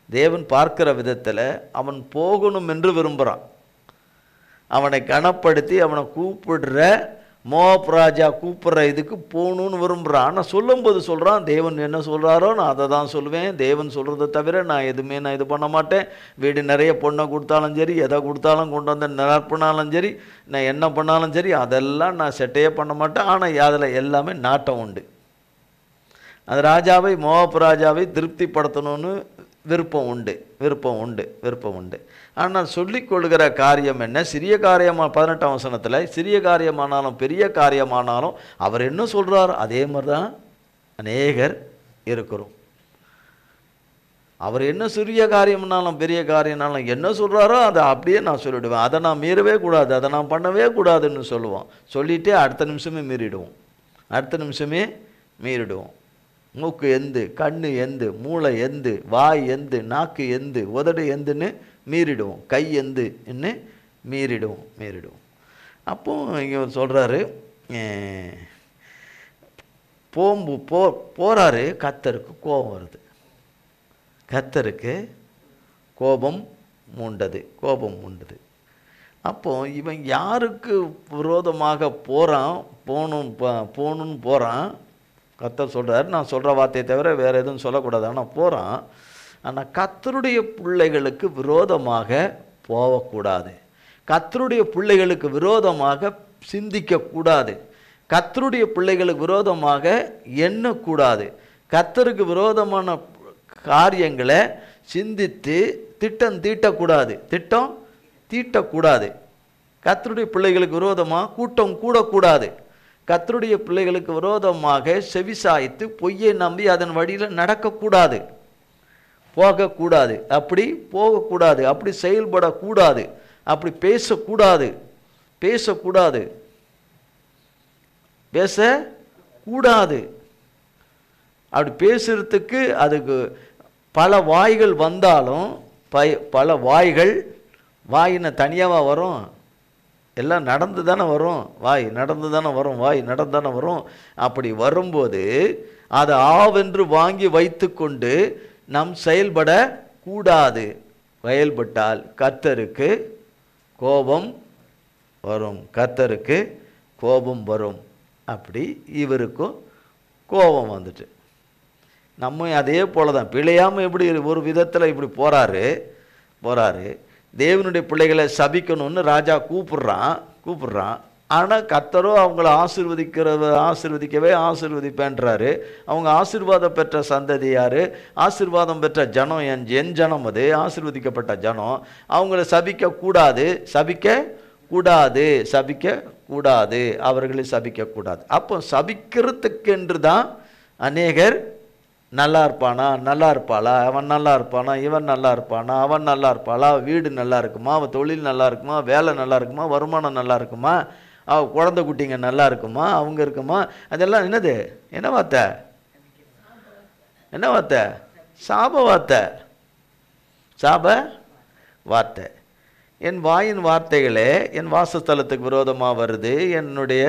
தேவன் பார்க்கிற விதத்தில் அவன் போகணும் என்று விரும்புகிறான். அவனை கனப்படுத்தி அவனை கூப்பிடுற மோவாப் ராஜா கூப்பிட்ற இதுக்கு போகணுன்னு விரும்புகிறான். ஆனால் சொல்லும்போது சொல்கிறான், தேவன் என்ன சொல்கிறாரோ நான் அதை தான் சொல்லுவேன், தேவன் சொல்கிறத தவிர நான் எதுவுமே நான் இது பண்ண மாட்டேன். வீடு நிறைய பொண்ணை கொடுத்தாலும் சரி, எதை கொடுத்தாலும் கொண்டு வந்து நிரப்பினாலும் சரி, நான் என்ன பண்ணாலும் சரி, அதெல்லாம் நான் செட்டையே பண்ண மாட்டேன். ஆனால் அதில் எல்லாமே நாட்டம் உண்டு. அந்த ராஜாவை, மோவாப் ராஜாவை திருப்திப்படுத்தணும்னு விருப்பம் உண்டு. ஆனால் சொல்லிக் கொள்கிற காரியம் என்ன? சிறிய காரியமாக 18ஆம் வசனத்தில் சிறிய காரியமானாலும் பெரிய காரியமானாலும் அவர் என்ன சொல்கிறார் அதே மாதிரி தான் அநேகர் இருக்கிறோம். அவர் என்ன சிறிய காரியம்னாலும் பெரிய காரியம்னாலும் என்ன சொல்கிறாரோ அதை அப்படியே நான் சொல்லிவிடுவேன். அதை நான் மீறவே கூடாது, அதை நான் பண்ணவே கூடாதுன்னு சொல்லுவோம். சொல்லிகிட்டே அடுத்த நிமிஷமே மீறிடுவோம். மூக்கு எந்து, கண்ணு எந்து, மூளை எந்து, வாய் எந்து, நாக்கு எந்து, உதடு எந்துன்னு மீறிடுவோம். கை எந்து என்ன மீறிடுவோம். அப்போ இங்கே சொல்கிறாரு, போகிறாரு, கர்த்தருக்கு கோபம் வருது. கர்த்தருக்கு கோபம் மூண்டது. அப்போ இவன் யாருக்கு விரோதமாக போகணுன்னு போகிறான்? கர்த்தர் சொல்கிறார், நான் சொல்கிற வார்த்தையை தவிர வேறு எதுவும் சொல்லக்கூடாது. ஆனால் போகிறான். ஆனால் கர்த்தருடைய பிள்ளைகளுக்கு விரோதமாக போகக்கூடாது. கர்த்தருடைய பிள்ளைகளுக்கு விரோதமாக சிந்திக்கக்கூடாது. கர்த்தருடைய பிள்ளைகளுக்கு விரோதமாக எண்ணக்கூடாது. கர்த்தருக்கு விரோதமான காரியங்களை சிந்தித்து திட்டம் தீட்டக்கூடாது. கர்த்தருடைய பிள்ளைகளுக்கு விரோதமாக கூட்டம் கூடக்கூடாது. கர்த்தருடைய பிள்ளைகளுக்கு விரோதமாக செவிசாய்த்து பொய்யை நம்பி அதன் வழியில் நடக்கக்கூடாது, போகக்கூடாது. அப்படி போகக்கூடாது, அப்படி செயல்படக்கூடாது, அப்படி பேசக்கூடாது. அப்படி பேசுறதுக்கு அதுக்கு பல வாய்கள் வந்தாலும் பல வாயின தனியாக வரும். எல்லாம் நடந்து தானே வரும். வாய் நடந்து தானே வரும். அப்படி வரும்போது அதை ஆவென்று வாங்கி வைத்து கொண்டு நாம் செயல்படக்கூடாது. செயல்பட்டால் கர்த்தருக்கு கோபம் வரும். அப்படி இவருக்கும் கோபம் வந்துட்டு நம்ம அதே போல தான் பிழையாமல் எப்படி ஒரு விதத்தில் இப்படி போகிறாரு. தேவனுடைய பிள்ளைகளை சபிக்கணும்னு ராஜா கூப்பிடுறான். ஆனால் கர்த்தரோ அவங்கள ஆசீர்வதிப்பேன்றாரு. அவங்க ஆசீர்வாதம் பெற்ற சந்ததி யார்? ஆசீர்வாதம் பெற்ற ஜனம் என் ஜனம், அது ஆசீர்வதிக்கப்பட்ட ஜனம். அவங்கள சபிக்கக்கூடாது, அவர்களை சபிக்கக்கூடாது. அப்போ சபிக்கிறதுக்கென்று தான் அநேகர் நல்லா இருப்பாளா, அவன் நல்லா இருப்பானா, இவன் நல்லா இருப்பானா, அவன் நல்லா இருப்பாளா, வீடு நல்லா இருக்குமா, அவன் தொழில் நல்லா இருக்குமா, வேலை நல்லா இருக்குமா, வருமானம் நல்லா இருக்குமா, அவள் குழந்தை குட்டிங்க நல்லா இருக்குமா, அவங்க இருக்குமா, அதெல்லாம் என்னது? என்ன வார்த்தை? சாப வார்த்தை. என் வாயின் வார்த்தைகளே என் வாசஸ்தலத்துக்கு விரோதமாக வருது, என்னுடைய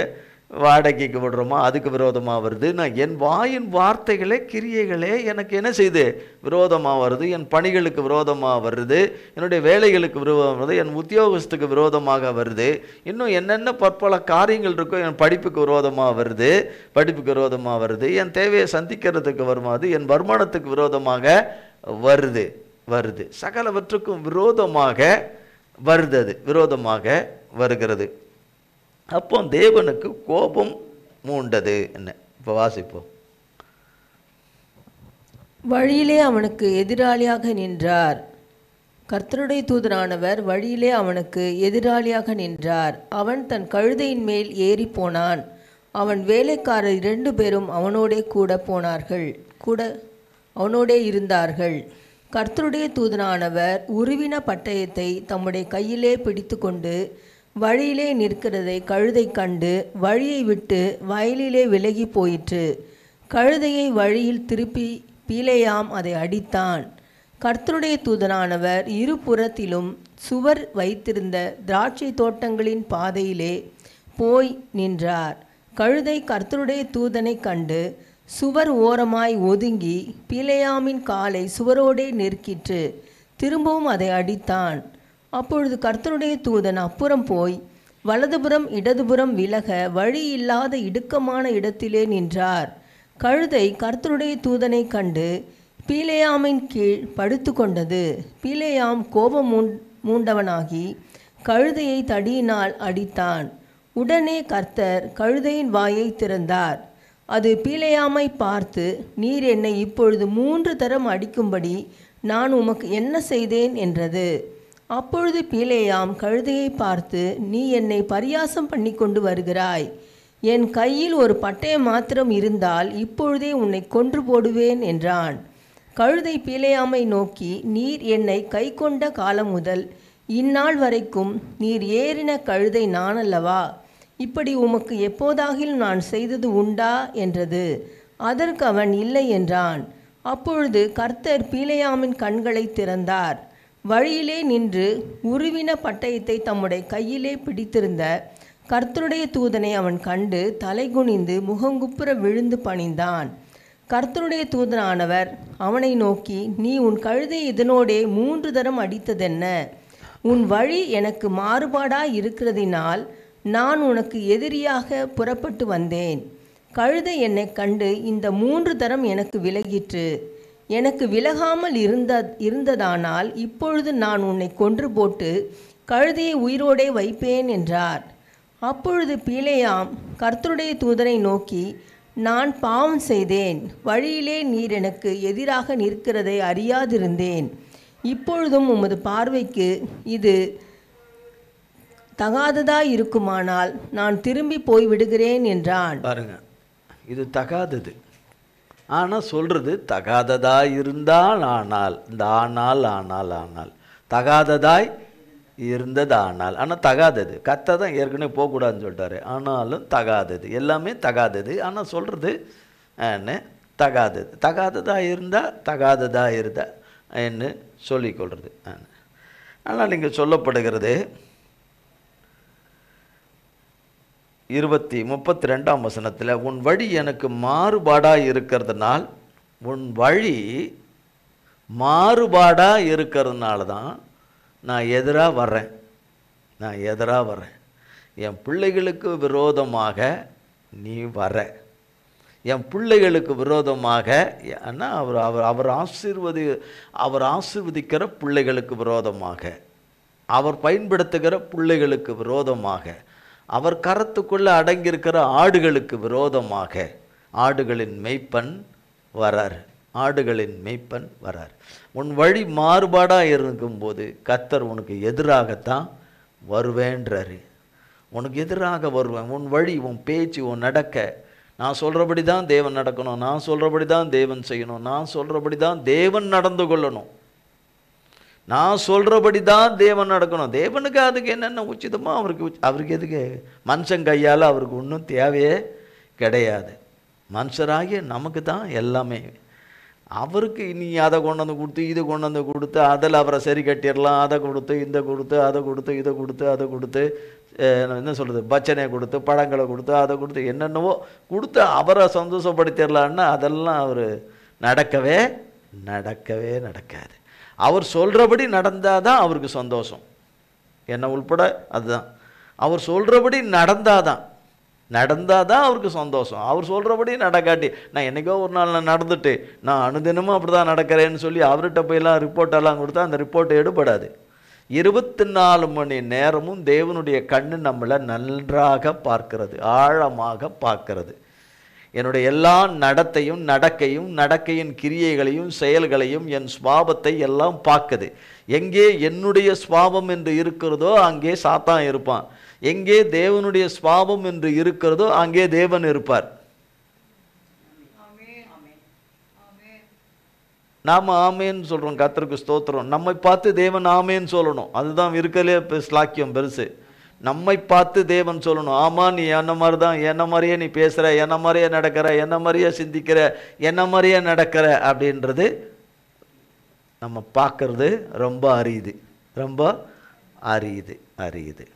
வாடகைக்கு விடுறோமா அதுக்கு விரோதமாக வருது. நான் என் வாயின் வார்த்தைகளே கிரியைகளே எனக்கு என்ன செய்து விரோதமாக வருது. என் பணிகளுக்கு விரோதமாக வருது, என்னுடைய வேலைகளுக்கு விரோதமாக வருது, என் உத்தியோகத்துக்கு விரோதமாக வருது, இன்னும் என்னென்ன பற்பல காரியங்கள் இருக்கோ என் படிப்புக்கு விரோதமாக வருது, என் தேவையை சந்திக்கிறதுக்கு வருமாது, என் வருமானத்துக்கு விரோதமாக வருது. சகலவற்றுக்கும் விரோதமாக வருகிறது. அப்போ தேவனுக்கு கோபம் மூண்டது. என்ன இப்போ வாசிப்போம். வழியிலே அவனுக்கு எதிராளியாக நின்றார். கர்த்தருடைய தூதனானவர் வழியிலே அவனுக்கு எதிராளியாக நின்றார். அவன் தன் கழுதையின் மேல் ஏறி போனான். அவன் வேலைக்காரர் 2 பேரும் அவனோடே இருந்தார்கள். கர்த்தருடைய தூதனானவர் உருவின பட்டயத்தை தம்முடைய கையிலே பிடித்து கொண்டு வழியிலே நிற்கிறதை கழுதை கண்டு வழியை விட்டு வயலிலே விலகி போயிற்று. கழுதையை வழியில் திருப்பி பீலேயாம் அதை அடித்தான். கர்த்தருடைய தூதனானவர் இருபுறத்திலும் சுவர் வைத்திருந்த திராட்சை தோட்டங்களின் பாதையிலே போய் நின்றார். கழுதை கர்த்தருடைய தூதனை கண்டு சுவர் ஓரமாய் ஒதுங்கி பீலேயாமின் காலை சுவரோடே நெருக்கிற்று. திரும்பவும் அதை அடித்தான். அப்பொழுது கர்த்தருடைய தூதன் அப்புறம் போய் வலதுபுறம் இடதுபுறம் விலக வழி இல்லாத இடுக்கமான இடத்திலே நின்றார். கழுதை கர்த்தருடைய தூதனை கண்டு பீலேயாமின் கீழ் படுத்து கொண்டது. பீலேயாம் கோபம் மூண்டவனாகி கழுதையை தடியினால் அடித்தான். உடனே கர்த்தர் கழுதையின் வாயை திறந்தார். அது பீலேயாமை பார்த்து, நீர் என்னை இப்பொழுது 3 தரம் அடிக்கும்படி நான் உமக்கு என்ன செய்தேன் என்றது. அப்பொழுது பீலேயாம் கழுதையை பார்த்து, நீ என்னை பரியாசம் பண்ணி கொண்டு வருகிறாய். என் கையில் ஒரு பட்டயம் மாத்திரம் இருந்தால் இப்பொழுதே உன்னை கொன்று போடுவேன் என்றான். கழுதை பீலேயாமை நோக்கி, நீர் என்னை கை கொண்ட காலம் முதல் இந்நாள் வரைக்கும் நீர் ஏறின கழுதை நான் அல்லவா? இப்படி உமக்கு எப்போதாகிலும் நான் செய்தது உண்டா என்றது. அதற்கு அவன் இல்லை என்றான். அப்பொழுது கர்த்தர் பீலேயாமின் கண்களை திறந்தார். வழியிலே நின்று உருவின பட்டயத்தை தம்முடைய கையிலே பிடித்திருந்த கர்த்தருடைய தூதனை அவன் கண்டு தலைகுனிந்து முகங்குப்புற விழுந்து பணிந்தான். கர்த்தருடைய தூதனானவர் அவனை நோக்கி, நீ உன் கழுதை இதனோடே 3 தரம் அடித்ததென்ன? உன் வழி எனக்கு மாறுபாடாய் இருக்கிறதினால் நான் உனக்கு எதிரியாக புறப்பட்டு வந்தேன். கழுதை என்னை கண்டு இந்த 3 தரம் எனக்கு விலகிற்று. எனக்கு விலகாமல் இருந்ததானால் இப்பொழுது நான் உன்னை கொன்று போட்டு கழுதையை உயிரோடே வைப்பேன் என்றார். அப்பொழுது பீலேயாம் கர்த்தருடைய தூதனை நோக்கி, நான் பாவம் செய்தேன். வழியிலே நீர் எனக்கு எதிராக நிற்கிறதை அறியாதிருந்தேன். இப்பொழுதும் உமது பார்வைக்கு இது தகாததாய் இருக்குமானால் நான் திரும்பி போய்விடுகிறேன் என்றான். பாருங்க, இது தகாதது. ஆனால் சொல்கிறது தகாததாய் இருந்தால் ஆனால், இந்த ஆனால் தகாததாய் இருந்தது ஆனால், ஆனால் தகாதது. கத்தை தான் ஏற்கனவே போகக்கூடாதுன்னு சொல்லிட்டாரு. ஆனாலும் தகாதது, எல்லாமே தகாதது. ஆனால் சொல்கிறது தகாதது. தகாததாக இருந்தால் தகாததாக இருந்தா என்று சொல்லிக்கொள்கிறது. ஆனால் இங்கே சொல்லப்படுகிறது 32ஆம் வசனத்தில், உன் வழி எனக்கு மாறுபாடாக இருக்கிறதுனால், உன் வழி மாறுபாடாக இருக்கிறதுனால தான் நான் எதிராக வர்றேன். என் பிள்ளைகளுக்கு விரோதமாக நீ வர, என் பிள்ளைகளுக்கு விரோதமாக, ஏன்னா அவர் ஆசீர்வதிக்கிற பிள்ளைகளுக்கு விரோதமாக, அவர் பயன்படுத்துகிற பிள்ளைகளுக்கு விரோதமாக, அவர் கரத்துக்குள்ளே அடங்கியிருக்கிற ஆடுகளுக்கு விரோதமாக ஆடுகளின் மெய்ப்பன் வரார். உன் வழி மாறுபாடாக இருக்கும்போது கர்த்தர் உனக்கு எதிராகத்தான் வருவேன்றாரு. உனக்கு எதிராக வருவேன். உன் வழி, உன் பேச்சு, உன் நடக்க, நான் சொல்கிறபடி தான் தேவன் நடக்கணும், நான் சொல்கிறபடி தான் தேவன் செய்யணும், நான் சொல்கிறபடி தான் தேவன் நடந்து கொள்ளணும், நான் சொல்கிறபடி தான் தேவன் நடக்கணும். தேவனுக்கு அதுக்கு என்னென்ன உச்சிதமோ அவருக்கு எதுக்கு மனுஷன் கையால் அவருக்கு ஒன்றும் தேவையே கிடையாது. மனுஷராகிய நமக்கு தான் எல்லாமே. அவருக்கு நீ அதை கொண்டு வந்து கொடுத்து இதை கொண்டு வந்து கொடுத்து அதில் அவரை சரி கட்டிடலாம், அதை கொடுத்து இந்த கொடுத்து அதை கொடுத்து இதை கொடுத்து அதை கொடுத்து என்ன சொல்கிறது, பச்சனையை கொடுத்து பழங்களை கொடுத்து அதை கொடுத்து என்னென்னவோ கொடுத்து அவரை சந்தோஷப்படுத்திடலான்னா அதெல்லாம் அவர் நடக்கவே நடக்காது. அவர் சொல்கிறபடி நடந்தால் தான் அவருக்கு சந்தோஷம். என்ன உள்பட அதுதான். அவர் சொல்கிறபடி நடந்தால் தான் அவருக்கு சந்தோஷம். அவர் சொல்கிறபடி நடக்காட்டி, நான் என்றைக்கோ ஒரு நாள் நான் நடந்துட்டு நான் அனுதினமும் அப்படி தான் நடக்கிறேன்னு சொல்லி அவர்கிட்ட போயெல்லாம் ரிப்போர்ட்டெல்லாம் கொடுத்தா அந்த ரிப்போர்ட் எடுபடாது. 24 மணி நேரமும் தேவனுடைய கண்ணு நம்மளை நன்றாக பார்க்கிறது, ஆழமாக பார்க்கிறது. என்னுடைய எல்லா நடத்தையும் நடக்கையின் கிரியைகளையும் செயல்களையும் என் சுபாவத்தை எல்லாம் பார்க்குது. எங்கே என்னுடைய சுபாவம் என்று இருக்கிறதோ அங்கே சாத்தான் இருப்பான். எங்கே தேவனுடைய சுபாவம் என்று இருக்கிறதோ அங்கே தேவன் இருப்பார். நாம் ஆமேன்னு சொல்கிறோம், கர்த்தருக்கு ஸ்தோத்திரம். நம்மை பார்த்து தேவன் ஆமேன்னு சொல்லணும். அதுதான் இருக்கலே ஸ்லாக்கியம் பெருசு. நம்மை பார்த்து தேவன் சொல்லணும், ஆமாம் நீ என்ன மாதிரி தான், என்ன மாதிரியே நீ பேசுகிற, என்ன மாதிரியே நடக்கிற, என்ன மாதிரியே சிந்திக்கிற, என்ன மாதிரியே நடக்கிற அப்படின்றது நம்ம பார்க்கறது ரொம்ப ரொம்ப அரியுது.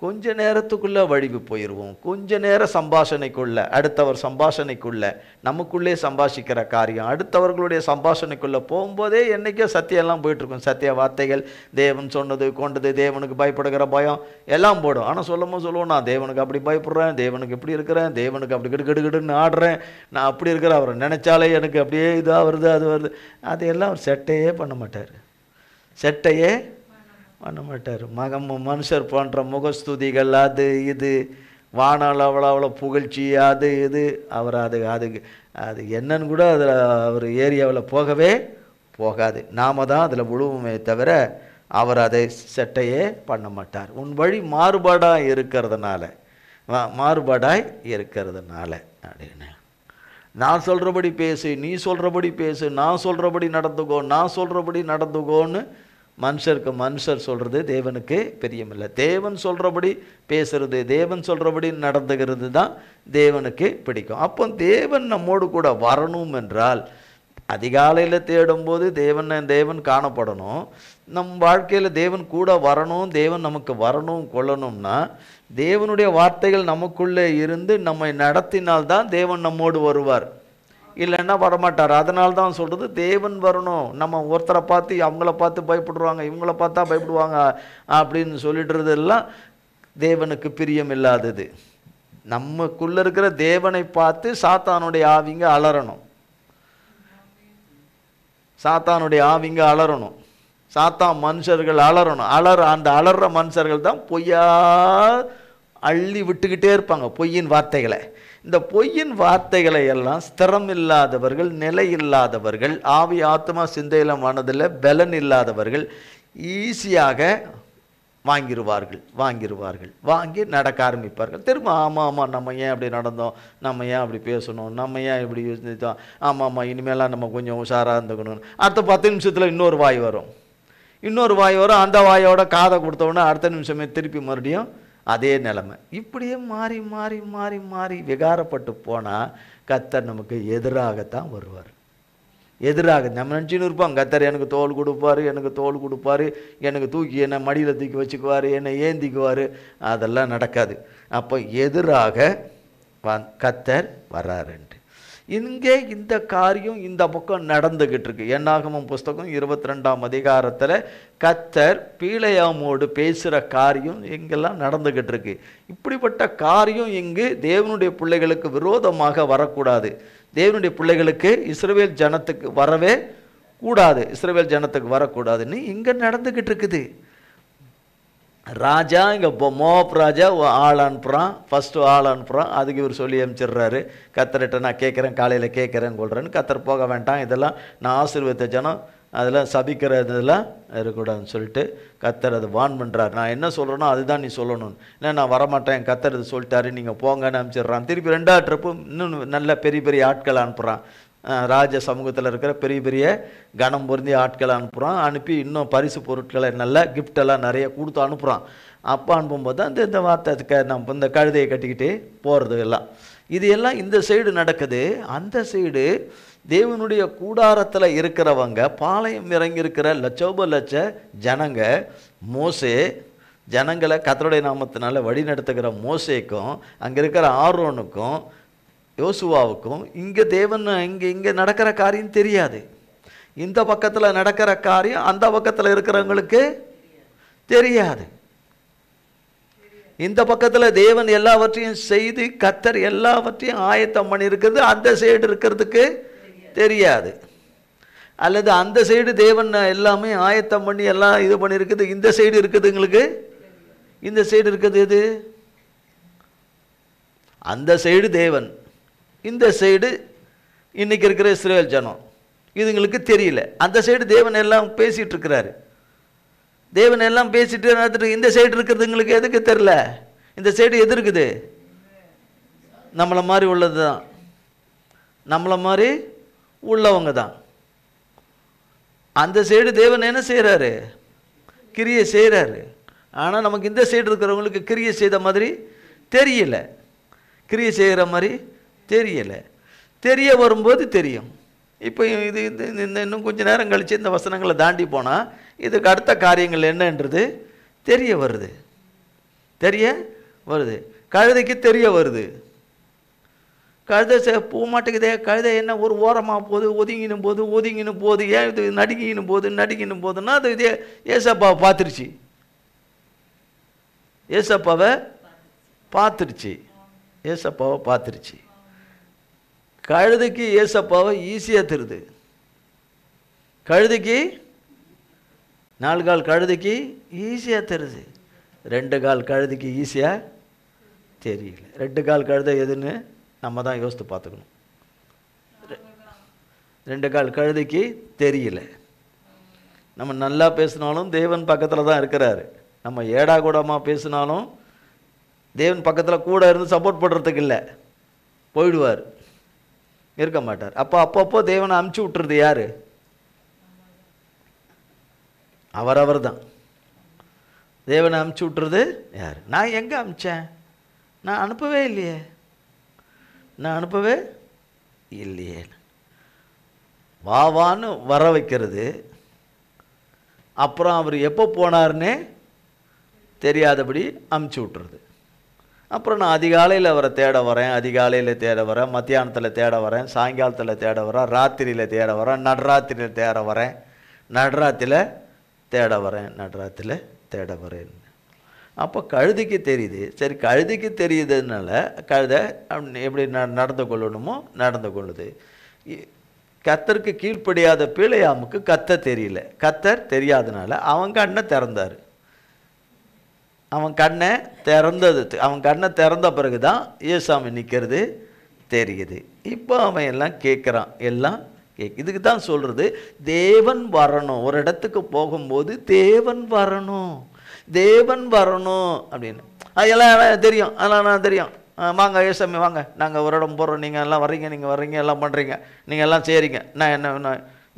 கொஞ்ச நேரத்துக்குள்ளே வழிவு போயிடுவோம். கொஞ்ச நேரம் சம்பாஷணைக்குள்ள, அடுத்தவர் சம்பாஷணைக்குள்ள, நமக்குள்ளே சம்பாஷிக்கிற காரியம் அடுத்தவர்களுடைய சம்பாஷணைக்குள்ளே போகும்போதே என்றைக்கோ சத்தியெல்லாம் போயிட்டுருக்கும். சத்திய வார்த்தைகள், தேவன் சொன்னது கொண்டது, தேவனுக்கு பயப்படுகிற பயம் எல்லாம் போடும். ஆனால் சொல்லுவோம், நான் தேவனுக்கு அப்படி பயப்படுறேன், தேவனுக்கு இப்படி இருக்கிறேன், தேவனுக்கு அப்படி கிடுகிடுன்னு ஆடுறேன், நான் அப்படி இருக்கிறேன், அவரை நினச்சாலே எனக்கு அப்படியே இதாக வருது அது வருது. அதையெல்லாம் அவர் செட்டையே பண்ண மாட்டார். மனுஷர் போன்ற முகஸ்துதிகள் அது இது, வானால் அவ்வளோ புகழ்ச்சி அது இது, அவர் அது என்னன்னு கூட அதில் அவர் ஏரியாவில் போகாது. நாம தான் அதில் விழுவுமே தவிர அவர் அதை செட்டையே பண்ண மாட்டார். உன் வழி மாறுபாடாய் இருக்கிறதுனால அப்படின்னு நான் சொல்கிறபடி பேசு, நீ சொல்கிறபடி பேசு, நான் சொல்கிறபடி நடந்துக்கோன்னு மனுஷர் சொல்கிறது தேவனுக்கு பிரியமில்லை. தேவன் சொல்கிறபடி பேசுறது, தேவன் சொல்கிறபடி நடந்துகிறது தான் தேவனுக்கு பிடிக்கும். அப்போ தேவன் நம்மோடு கூட வரணும் என்றால் அதிகாலையில் தேடும்போது தேவன் காணப்படணும். நம் வாழ்க்கையில் தேவன் கூட வரணும், தேவன் நமக்கு வரணும் கொள்ளணும்னா தேவனுடைய வார்த்தைகள் நமக்குள்ளே இருந்து நம்மை நடத்தினால்தான் தேவன் நம்மோடு வருவார். இல்லைன்னா வரமாட்டார். அதனால தான் சொல்கிறது தேவன் வரணும். நம்ம ஒருத்தரை பார்த்து அவங்கள பார்த்து பயப்படுவாங்க, இவங்கள பார்த்தா பயப்படுவாங்க அப்படின்னு சொல்லிடுறதெல்லாம் தேவனுக்கு பிரியம் இல்லாதது. நமக்குள்ளே இருக்கிற தேவனை பார்த்து சாத்தானுடைய ஆவிங்க அலறணும். சாத்தான் மனுஷர்கள் அலறணும். அந்த அலற மனுஷர்கள் தான் பொய்யா அள்ளி விட்டுக்கிட்டே இருப்பாங்க பொய்யின் வார்த்தைகளை. இந்த பொய்யின் வார்த்தைகளை எல்லாம் ஸ்திரம் இல்லாதவர்கள், நிலை இல்லாதவர்கள், ஆவி ஆத்மா சிந்தையில மனதில் பலன் இல்லாதவர்கள் ஈஸியாக வாங்கிடுவார்கள். வாங்கி நடக்க ஆரம்பிப்பார்கள். திரும்ப ஆமாம் நம்ம ஏன் அப்படி நடந்தோம், நம்ம ஏன் அப்படி பேசணும், நம்ம ஏன் இப்படி யோசித்தோம், ஆமாம் இனிமேலாம் நம்ம கொஞ்சம் உஷாராக இருந்துக்கணும். அடுத்த 10 நிமிஷத்தில் இன்னொரு வாய் வரும். அந்த வாயோட காதை கொடுத்தோன்னே அடுத்த நிமிஷமே திருப்பி மறுபடியும் அதே நிலைமை. இப்படியே மாறி மாறி மாறி மாறி விகாரப்பட்டு போனால் கர்த்தர் நமக்கு எதிராகத்தான் வருவார். நம்ம நினச்சின்னு இருப்போம், கர்த்தர் எனக்கு தோல் கொடுப்பார், எனக்கு தூக்கி என்னை மடியில் தூக்கி வச்சுக்குவார், என்னை ஏந்திக்குவார். அதெல்லாம் நடக்காது. அப்போ எதிராக கர்த்தர் வர்றாருன்ட்டு இங்கே இந்த காரியம் இந்த பக்கம் நடந்துக்கிட்டு இருக்கு. என்னாகமம் புஸ்தகம் 22ஆம் அதிகாரத்தில் கர்த்தர் பீலேயாமோடு பேசுகிற காரியம் இங்கெல்லாம் நடந்துக்கிட்டு இருக்கு. இப்படிப்பட்ட காரியம் இங்கு தேவனுடைய பிள்ளைகளுக்கு விரோதமாக வரக்கூடாது. தேவனுடைய பிள்ளைகளுக்கு இஸ்ரவேல் ஜனத்துக்கு வரக்கூடாதுன்னு இங்கே நடந்துக்கிட்டு இருக்குது. ராஜா இங்கே மோப் ராஜா ஆள் அனுப்புகிறான். ஃபஸ்ட்டு ஆள் அனுப்புகிறான். அதுக்கு இவர் சொல்லி அனுப்பிச்சிடுறாரு, கர்த்தர்கிட்ட நான் கேட்குறேன், காலையில் கேட்குறேன்னு சொல்கிறேன்னு. கர்த்தர் போக வேண்டாம், இதெல்லாம் நான் ஆசீர்வதித்த ஜனம், அதெல்லாம் சபிக்கிறதுலாம் இருக்கக்கூடாதுன்னு சொல்லிட்டு கர்த்தர் அதை வான் பண்ணுறாரு. நான் என்ன சொல்கிறேனோ அதுதான் நீ சொல்லணும், இல்லை நான் வரமாட்டேன், கர்த்தர் இது சொல்லிட்டாரு, நீங்கள் போங்கன்னு அனுப்பிச்சிடுறான். திருப்பி 2வது ட்ரிப்பு இன்னும் நல்ல பெரிய ஆட்களை அனுப்புகிறான். ராஜ சமூகத்தில் இருக்கிற பெரிய கனம் பொருந்திய ஆட்களை அனுப்புகிறான். அனுப்பி இன்னும் பரிசு பொருட்களை நல்ல கிஃப்டெல்லாம் நிறைய கொடுத்து அனுப்புகிறான். அப்போ அனுப்பும்போது தான் இந்த வார்த்தை நம்ம இந்த கழுதையை கட்டிக்கிட்டு போகிறது எல்லாம் இது எல்லாம் இந்த சைடு நடக்குது. அந்த சைடு தேவனுடைய கூடாரத்தில் இருக்கிறவங்க, பாளையம் இறங்கி இருக்கிற லட்ச ஜனங்க, மோசே ஜனங்களை கர்த்தருடைய நாமத்தினால வழி நடத்துகிற மோசேக்கும் அங்கே இருக்கிற ஆரோனுக்கும் யோசுவாவுக்கும் இங்கே தேவன் இங்கே நடக்கிற காரியம் தெரியாது. இந்த பக்கத்தில் நடக்கிற காரியம் அந்த பக்கத்தில் இருக்கிறவங்களுக்கு தெரியாது. இந்த பக்கத்தில் தேவன் எல்லாவற்றையும் செய்து கர்த்தர் எல்லாவற்றையும் ஆயத்தம் பண்ணியிருக்கிறது அந்த சைடு இருக்கிறதுக்கு தெரியாது. அல்லது அந்த சைடு தேவன் எல்லாமே ஆயத்தம் பண்ணி எல்லாம் இது பண்ணியிருக்குது, இந்த சைடு இருக்குதுங்களுக்கு. இந்த சைடு இருக்குது எது? அந்த சைடு தேவன், இந்த சைடு இன்றைக்கி இருக்கிற இஸ்ரேல் ஜனம். இதுங்களுக்கு தெரியல. அந்த சைடு தேவன் எல்லாம் பேசிகிட்டு இருக்கிறாரு. தேவன் எல்லாம் பேசிட்டு நடந்துட்டு இந்த சைடு இருக்கிறதுங்களுக்கு எதுக்கு தெரில? இந்த சைடு எது இருக்குது? நம்மளை மாதிரி உள்ளது தான், நம்மளை மாதிரி உள்ளவங்க தான். அந்த சைடு தேவன் என்ன செய்கிறாரு? கிரியை செய்கிறாரு. ஆனால் நமக்கு இந்த சைடு இருக்கிறவங்களுக்கு கிரியை செய்த மாதிரி தெரியல, கிரியை செய்கிற மாதிரி தெரியலை. தெரிய வரும்போது தெரியும். இப்போ இது இன்னும் கொஞ்சம் நேரம் கழித்து இந்த வசனங்களை தாண்டி போனால் இதுக்கு அடுத்த காரியங்கள் என்னன்றது தெரிய வருது, தெரிய வருது. கழுதைக்கு தெரிய வருது. கழுதை போக மாட்டேங்குதே, கழுதை என்ன ஒரு ஓரமாக போகுது, ஒதுங்கினும் போது, ஏன் இது நடுங்கினும் போதுன்னா அது இதே ஏசப்பாவை பார்த்துருச்சு. ஏசப்பாவை பார்த்துருச்சு. கழுதைக்கு ஏசப்பாவை ஈஸியாக தெரியுது. கழுதைக்கு 4 கால் கழுதைக்கு ஈஸியாக தெரியுது. 2 கால் கழுதைக்கு ஈஸியாக தெரியல. 2 கால் கழுதை எதுன்னு நம்ம தான் யோசித்து பார்த்துக்கணும். 2 கால் கழுதைக்கு தெரியல. நம்ம நல்லா பேசினாலும் தேவன் பக்கத்தில் தான் இருக்கிறாரு. நம்ம ஏடா கூடமாக பேசினாலும் தேவன் பக்கத்தில் கூட இருந்து சப்போர்ட் பண்ணுறதுக்கு இல்லை, போயிடுவார், இருக்க மாட்டார். அப்பப்போ தேவனை அமுச்சு விட்டுறது யார்? அவரவர் தான். தேவனை அமுச்சு விட்டுறது யார்? நான் எங்கே அமுச்சேன்? நான் அனுப்பவே இல்லையே. வாவான்னு வர வைக்கிறது, அப்புறம் அவர் எப்போ போனார்னே தெரியாதபடி அமுச்சு விட்டுறது. அப்புறம் நான் அதிகாலையில் அவரை தேட வரேன், மத்தியானத்தில் தேட வரேன், சாயங்காலத்தில் தேட வரேன், ராத்திரியில் தேட வரேன், நடுராத்திரியில் தேட வரேன். அப்போ கழுதைக்கு தெரியுது. சரி, கழுதைக்கு தெரியுதுனால கழுதை எப்படி நடந்து கொள்ளணுமோ நடந்து கொள்ளுது. கர்த்தருக்கு கீழ்ப்படியாத பிழையாமுக்கு கர்த்தர் தெரியல. கர்த்தர் தெரியாதனால அவன் கண்ணை திறந்தார். அவன் கண்ணை திறந்த பிறகு தான் ஏசாமி நிற்கிறது தெரியுது. இப்போ அவன் எல்லாம் கேட்குறான். இதுக்கு தான் சொல்கிறது, தேவன் வரணும். ஒரு இடத்துக்கு போகும்போது தேவன் வரணும் அப்படின்னு. எல்லாம் தெரியும், அதெல்லாம் தெரியும். வாங்க ஏசாமி வாங்க, நாங்கள் ஒரு இடம் போகிறோம், நீங்கள் எல்லாம் வர்றீங்க, எல்லாம் பண்ணுறீங்க, நீங்கள் எல்லாம் செய்கிறீங்க. நான்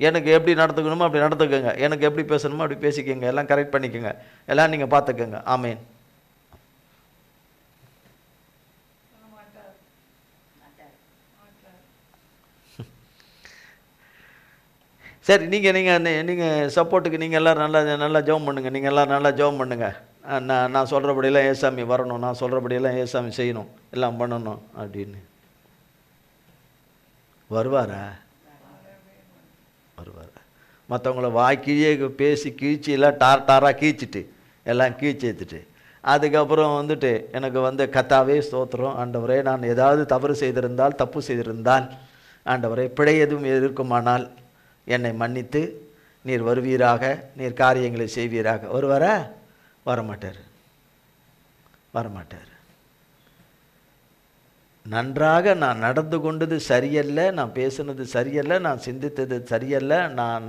எனக்கு எப்படி நடந்துக்கணுமோ அப்படி நடந்துக்கோங்க, எனக்கு எப்படி பேசணுமோ அப்படி பேசிக்கோங்க, எல்லாம் கரெக்ட் பண்ணிக்கோங்க, எல்லாம் நீங்கள் பார்த்துக்கோங்க. ஆமேன். சரி, நீங்கள் சப்போர்ட்டுக்கு நீங்கள் எல்லாம் நல்லா ஜெபம் பண்ணுங்கள், நீங்கள் எல்லாம் நல்லா ஜெபம் பண்ணுங்கள். நான் சொல்கிறபடியெல்லாம் ஏசாமி வரணும், நான் சொல்கிறபடியெல்லாம் ஏசாமி செய்யணும், எல்லாம் பண்ணணும் அப்படின்னு வருவாரா? மற்றவங்கள வாய்க்கிழியே பேசி கீழ்ச்சி எல்லாம் டாராக கீழ்ச்சிட்டு எல்லாம் கீழ்ச்சி ஏற்றுட்டு அதுக்கப்புறம் வந்துட்டு எனக்கு கத்தாவே ஸ்தோத்திரம் ஆண்டவரே, நான் ஏதாவது தப்பு செய்திருந்தால் ஆண்டவரே, பிழை எதுவும் இருக்குமானால் என்னை மன்னித்து நீர் வருவீராக, நீர் காரியங்களை செய்வீராக. வருவாரா? வரமாட்டார். நன்றாக நான் நடந்து கொண்டது சரியல்ல, நான் பேசினது சரியல்ல, நான் சிந்தித்தது சரியல்ல, நான்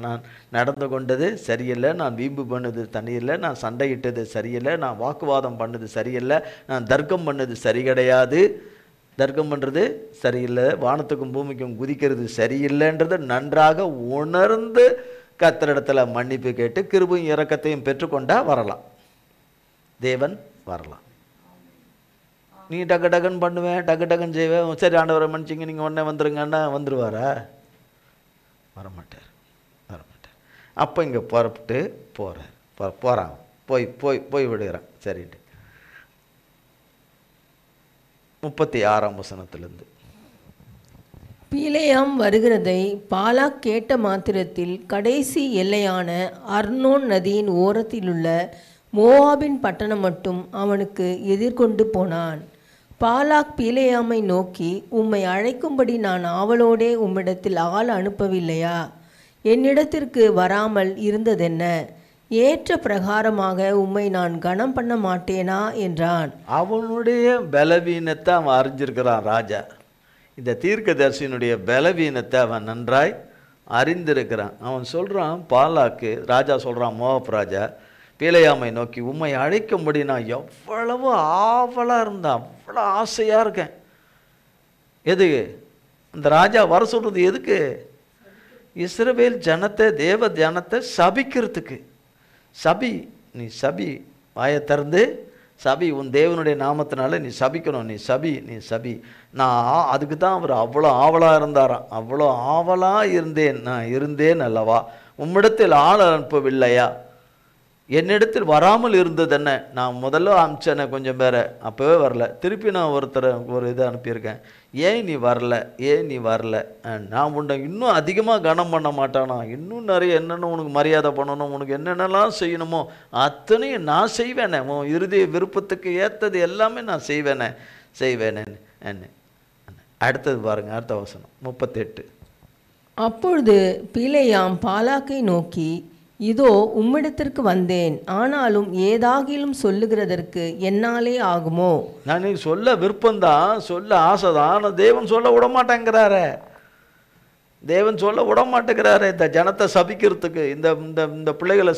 நடந்து கொண்டது சரியல்ல, நான் வீம்பு பண்ணது தனியில்லை, நான் சண்டையிட்டது சரியல்ல, நான் வாக்குவாதம் பண்ணது சரியல்ல, நான் தர்க்கம் பண்ணது சரி கிடையாது, தர்க்கம் பண்ணுறது சரியில்லை, வானத்துக்கும் பூமிக்கும் குதிக்கிறது சரியில்லைன்றதை நன்றாக உணர்ந்து கர்த்தரிடத்தில் மன்னிப்பு கேட்டு கிருபையும் இரக்கத்தையும் பெற்றுக்கொண்டா வரலாம், தேவன் வரலாம். நீ டக்குன்னு பண்ணுவேன், டக்குன்னு செய்வேன், சரி ஆண்டவரை மன்னிச்சிங்க நீங்கள் உடனே வந்துருங்கன்னா வந்துடுவாரா? வரமாட்டார். அப்போ இங்கே புறப்பட்டு போகிறான், போய் விடுகிறான். சரின்ட்டு 36ஆம் வசனத்திலிருந்து. பீலேயாம் வருகிறதை பாலாக் கேட்ட மாத்திரத்தில் கடைசி எல்லையான அர்னோன் நதியின் ஓரத்திலுள்ள மோவாபின் பட்டணம் மட்டும் அவனுக்கு எதிர்கொண்டு போனான். பாலாக் பீலேயாமை நோக்கி, உம்மை அழைக்கும்படி நான் ஆவலோடே உம்மிடத்தில் ஆள் அனுப்பவில்லையா? என்னிடத்திற்கு வராமல் இருந்ததென்ன? ஏற்ற பிரகாரமாக உம்மை நான் கனம் பண்ண மாட்டேனா என்றான். அவனுடைய பலவீனத்தை அவன் அறிஞ்சிருக்கிறான் ராஜா. இந்த தீர்க்கதரிசியினுடைய பலவீனத்தை அவன் நன்றாய் அறிந்திருக்கிறான். அவன் சொல்கிறான், பாலாக்கு ராஜா சொல்கிறான், மோவாப் ராஜா பீலேயாமை நோக்கி, உம்மை அழைக்கும்படி நான் எவ்வளவு ஆவலாக இருந்தேன், அவ்வளோ ஆசையாக இருக்கேன். எது இந்த ராஜா வர சொல்கிறது எதுக்கு? இஸ்ரவேல் ஜனத்தை, தேவ ஜனத்தை சபிக்கிறதுக்கு. சபி, நீ சபி, வாயை திறந்து சபி, உன் தேவனுடைய நாமத்தினால நீ சபிக்கணும், நீ சபி, நீ சபி. நான் அதுக்கு தான் அவர் அவ்வளோ ஆவலாக இருந்தாராம். அவ்வளோ ஆவலாக இருந்தேன், நான் இருந்தேன் அல்லவா, உம்மிடத்தில் ஆள் அனுப்பவில்லையா, என்னிடத்தில் வராமல் இருந்தது என்ன? நான் முதல்ல அனுப்பிச்சேனே கொஞ்சம் பேரை, அப்போவே வரல. திருப்பி நான் ஒரு இதை அனுப்பியிருக்கேன், ஏன் நீ வரல, ஏன் நீ வரல? நான் உன்னை இன்னும் அதிகமாக கனம் பண்ண மாட்டானா, இன்னும் நிறைய என்னென்ன உனக்கு மரியாதை பண்ணணும், உனக்கு என்னென்னலாம் செய்யணுமோ அத்தனையும் நான் செய்வேனே, உன் இறுதி விருப்பத்துக்கு ஏற்றது எல்லாமே நான் செய்வேனே. அடுத்தது பாருங்க, அடுத்த வசனம் 38. அப்பொழுது பீலேயாம் பாலாக்கை நோக்கி, இதோ உம்மிடத்திற்கு வந்தேன், ஆனாலும் ஏதாகிலும் சொல்லுகிறதற்கு என்னாலே ஆகுமோ? நான் சொல்ல விருப்பம்தான், சொல்ல ஆசைதான், ஆனால் தேவன் சொல்ல விடமாட்டேங்கிறாரு. தேவன் சொல்ல விடமாட்டேங்கிறாரு. இந்த ஜனத்தை சபிக்கிறதுக்கு, இந்த இந்த பிள்ளைகளை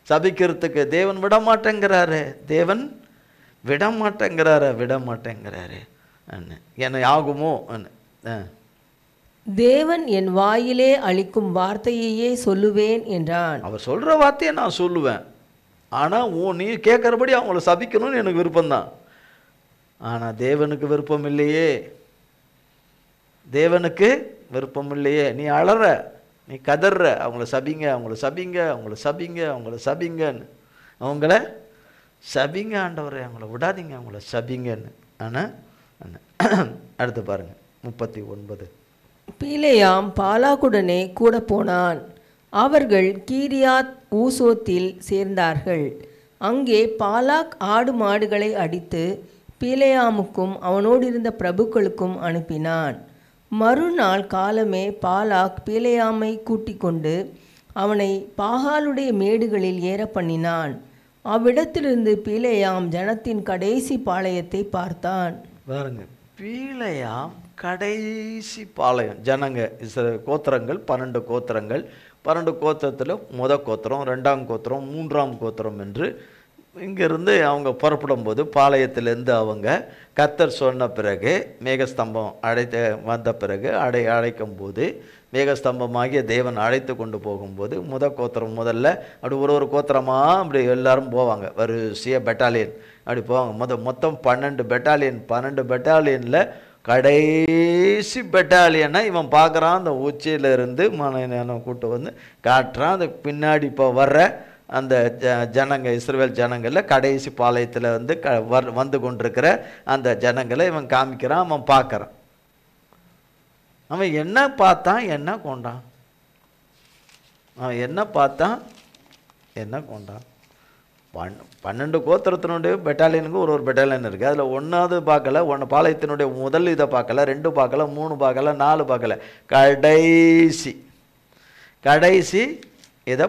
சபிக்கிறதுக்கு தேவன் விடமாட்டேங்கிறாரு. தேவன் விடமாட்டேங்கிறாரு. என்ன ஆகுமோ? தேவன் என் வாயிலே அளிக்கும் வார்த்தையையே சொல்லுவேன் என்றான். அவர் சொல்கிற வார்த்தையை நான் சொல்லுவேன், ஆனால் நீ கேட்குறபடி அவங்கள சபிக்கணும்னு எனக்கு விருப்பம்தான். ஆனால் தேவனுக்கு விருப்பம் இல்லையே, தேவனுக்கு விருப்பம் இல்லையே. நீ அழற, நீ கதற, அவங்கள சபிங்க, அவங்கள சபிங்க ஆண்டவரே, அவங்கள விடாதீங்க, அவங்கள சபிங்கன்னு. ஆனால் அடுத்து பாருங்க 39. பீலேயாம் பாலாக்குடனே கூட போனான். அவர்கள் கீரியாத் ஊசோத்தில் சேர்ந்தார்கள். அங்கே பாலாக் ஆடு மாடுகளை அடித்து பீலேயாமுக்கும் அவனோடு இருந்த பிரபுக்களுக்கும் அனுப்பினான். மறுநாள் காலமே பாலாக் பீலேயாமை கூட்டிக் கொண்டு அவனை பாகாலுடைய மேடுகளில் ஏற பண்ணினான். அவ்விடத்திலிருந்து பீலேயாம் ஜனத்தின் கடைசி பாளையத்தை பார்த்தான். பாருங்க, பீலேயாம் கடைசி பாளையம். ஜனங்க கோத்திரங்கள் 12 கோத்திரங்கள். 12 கோத்திரத்தில் கோத்திரம், 2ஆம் கோத்திரம், 3ஆம் கோத்திரம் என்று இங்கிருந்து அவங்க புறப்படும் போது பாளையத்திலேருந்து அவங்க கர்த்தர் சொன்ன பிறகு மேகஸ்தம்பம் வந்த பிறகு அழைக்கும் போது மேகஸ்தம்பமாகிய தேவன் அழைத்து கொண்டு போகும்போது கோத்திரம் முதல்ல அப்படி ஒரு கோத்திரமாக அப்படி எல்லாரும் போவாங்க, வரிசையாக பெட்டாலியன் அப்படி போவாங்க. மொத்தம் 12 பெட்டாலியனில் கடைசி பெட்டாலியனை இவன் பார்க்குறான். அந்த உச்சியிலிருந்து மன கூட்டு வந்து காட்டுறான். அந்த பின்னாடி இப்போ வர்ற அந்த ஜனங்க, இஸ்ரவேல் ஜனங்களில் கடைசி பாளையத்தில் வந்து கொண்டிருக்கிற அந்த ஜனங்களை இவன் காமிக்கிறான். அவன் பார்க்குறான். அவன் என்ன பார்த்தான், என்ன கொண்டான்? அவன் என்ன பார்த்தான், என்ன கொண்டான்? 12 கோத்திரத்தினுடைய பெட்டாலியனுக்கு ஒரு பெட்டாலியன் இருக்குது. அதில் 1வது பார்க்கல, பாளையத்தினுடைய முதல் இதை பார்க்கல, 2 பார்க்கல, 3 பார்க்கல, 4 பார்க்கல, கடைசி இதை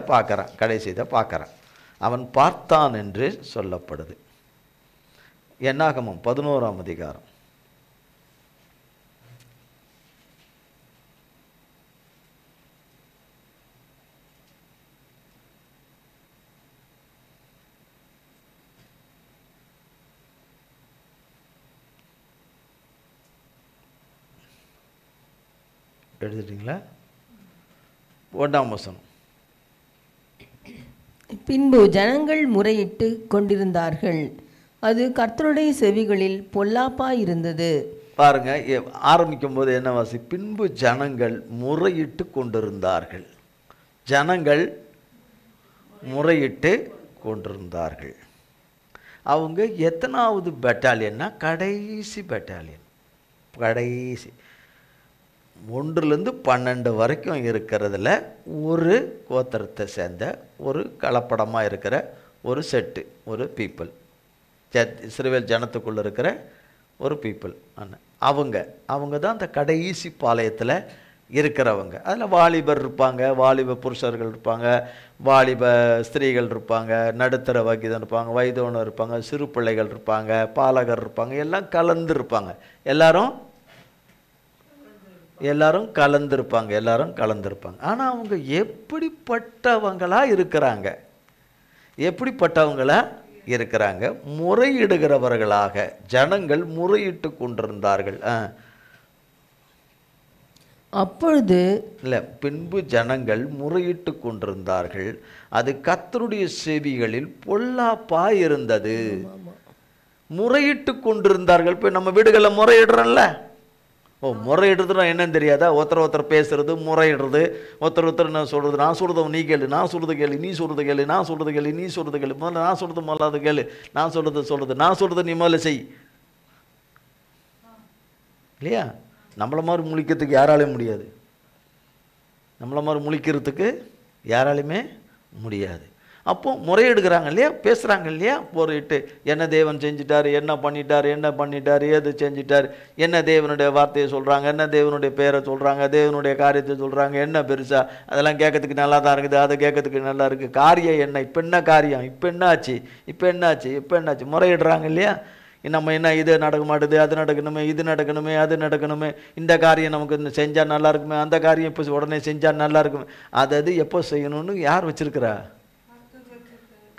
பார்க்குறான். அவன் பார்த்தான் என்று சொல்லப்படுது. என்னாகமம் 11ஆம் அதிகாரம். எழுதிட்டீங்களா? 1ஆம் வசனம். பின்பு ஜனங்கள் முறையிட்டு கொண்டிருந்தார்கள். அது கர்த்தருடைய செவிகளில் பொல்லாப்பாயிருந்தது. பாருங்க, ஆரம்பிக்கும் போது என்ன வாசி? பின்பு ஜனங்கள் முறையிட்டு கொண்டிருந்தார்கள். ஜனங்கள் முறையிட்டு கொண்டிருந்தார்கள். அவங்க எத்தனாவது பெட்டாலியன்னா கடைசி பெட்டாலியன். கடைசி 1லேருந்து 12 வரைக்கும் இருக்கிறதுல ஒரு கோத்திரத்தை சேர்ந்த ஒரு கலப்படமாக இருக்கிற ஒரு செட்டு, ஒரு பீப்புள், இஸ்ரவேல் ஜனத்துக்குள்ளே இருக்கிற ஒரு பீப்புள். அவங்க தான் அந்த கடைசி பாளையத்தில் இருக்கிறவங்க. அதில் வாலிபர் இருப்பாங்க, வாலிப புருஷர்கள் இருப்பாங்க, வாலிப ஸ்திரீகள் இருப்பாங்க, நடுத்தர வகிதன் இருப்பாங்க, வயதோனர் இருப்பாங்க, சிறு பிள்ளைகள் இருப்பாங்க, பாலகர் இருப்பாங்க, எல்லாம் கலந்து இருப்பாங்க. எல்லாரும் எல்லாரும் கலந்திருப்பாங்க, எல்லாரும் கலந்திருப்பாங்க. ஆனால் அவங்க எப்படிப்பட்டவங்களா இருக்கிறாங்க? எப்படிப்பட்டவங்களா இருக்கிறாங்க? முறையிடுகிறவர்களாக ஜனங்கள் முறையிட்டு கொண்டிருந்தார்கள். அப்பொழுது இல்லை, பின்பு ஜனங்கள் முறையிட்டு கொண்டிருந்தார்கள், அது கர்த்தருடைய செவிகளில் பொல்லாப்பா இருந்தது. முறையிட்டு கொண்டிருந்தார்கள். இப்போ நம்ம வீடுகளில் முறையிடுறோம்ல, முறையிடுறதுனா என்னன்னு தெரியாதா? ஒருத்தர் பேசுறது, முறையிடுறது, ஒருத்தர் நான் சொல்கிறது, நான் சொல்கிறது நீ கேளு, நான் சொல்கிறது கேளு, நீ சொல்கிறது கேளு, நான் சொல்கிறது கேளு, நீ சொல்கிறது கேளு, முதல்ல நான் சொல்கிறது முதலாவது கேளு, நான் சொல்கிறது நீ முதல்ல செய். இல்லையா? நம்மளை மாதிரி முழிக்கிறதுக்கு யாராலையும் முடியாது. நம்மளை மாதிரி முழிக்கிறதுக்கு யாராலையுமே முடியாது. அப்போ முறையிடுகிறாங்க இல்லையா, பேசுகிறாங்க இல்லையா, போரிட்டு என்ன தேவன் செஞ்சிட்டார், என்ன பண்ணிட்டார், ஏது செஞ்சிட்டார், என்ன தேவனுடைய வார்த்தையை சொல்கிறாங்க, என்ன தேவனுடைய பேரை சொல்கிறாங்க, தேவனுடைய காரியத்தை சொல்கிறாங்க, என்ன பெருசா, அதெல்லாம் கேட்கறதுக்கு நல்லா தான் இருக்குது, அதை கேட்கறதுக்கு நல்லா இருக்குது, காரியம் என்ன, இப்போ என்ன காரியம், இப்போ என்னாச்சு முறையிடுறாங்க இல்லையா. நம்ம என்ன இது நடக்க மாட்டுது, அது நடக்கணுமே, இது நடக்கணுமே, அது நடக்கணுமே, இந்த காரியம் நமக்கு செஞ்சால் நல்லா இருக்குமே, அந்த காரியம் இப்போ உடனே செஞ்சால் நல்லா இருக்குமே. அது எப்போ செய்யணும்னு யார் வச்சிருக்கிறா?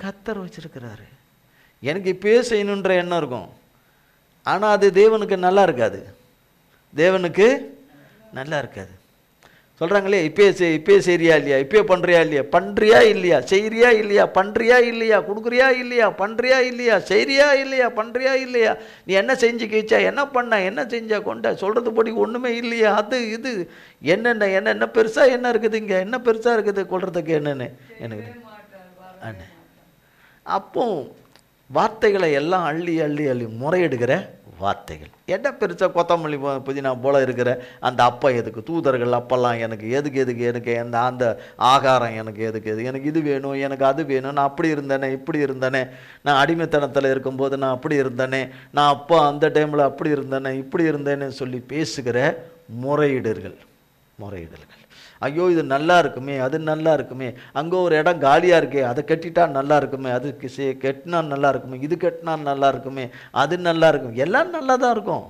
கர்த்தர் வச்சிருக்கிறாரு. எனக்கு இப்பயே செய்யணுன்ற எண்ணம் இருக்கும், ஆனால் அது தேவனுக்கு நல்லா இருக்காது. தேவனுக்கு நல்லா இருக்காது. சொல்கிறாங்களே, இப்பயே செய்றியா இல்லையா, இப்பயே பண்ணுறியா இல்லையா, செய்கிறியா இல்லையா, பண்ணுறியா இல்லையா, கொடுக்குறியா இல்லையா, பண்ணுறியா இல்லையா, செய்கிறியா இல்லையா, பண்ணுறியா இல்லையா, நீ என்ன செஞ்சு கிச்சா, என்ன பண்ண, என்ன செஞ்சா கொண்ட, சொல்கிறது படி ஒன்றுமே இல்லையா, அது இது என்ன பெருசாக என்ன இருக்குது, இங்கே என்ன பெருசாக இருக்குது கொள்றதுக்கு என்னன்னு எனக்கு அண்ணே. அப்போ வார்த்தைகளை எல்லாம் அள்ளி அள்ளி அள்ளி முறையிடுகிற வார்த்தைகள். என்ன பெருசாக கொத்தமல்லி புதினா போல இருக்கிற அந்த அப்பா எதுக்கு, தூதர்கள் அப்பெல்லாம் எனக்கு எதுக்கு அந்த ஆகாரம் எனக்கு எதுக்கு, எனக்கு இது வேணும், எனக்கு அது வேணும், நான் அப்படி இருந்தேனே, இப்படி இருந்தேனே, நான் அடிமைத்தனத்தில் இருக்கும்போது நான் அப்படி இருந்தேனே, நான் அப்போ அந்த டைமில் அப்படி இருந்தேனே, இப்படி இருந்தேன்னு சொல்லி பேசுகிற முறையீடுகள். ஐயோ இது நல்லா இருக்குமே, அது நல்லா இருக்குமே, அங்கே ஒரு இடம் காலியாக இருக்கே, அதை கட்டிட்டா நல்லா இருக்குமே, அது கட்டினா நல்லா இருக்குமே, இது கட்டினா நல்லா இருக்குமே, அது நல்லா இருக்கும், எல்லாம் நல்லா தான் இருக்கும்.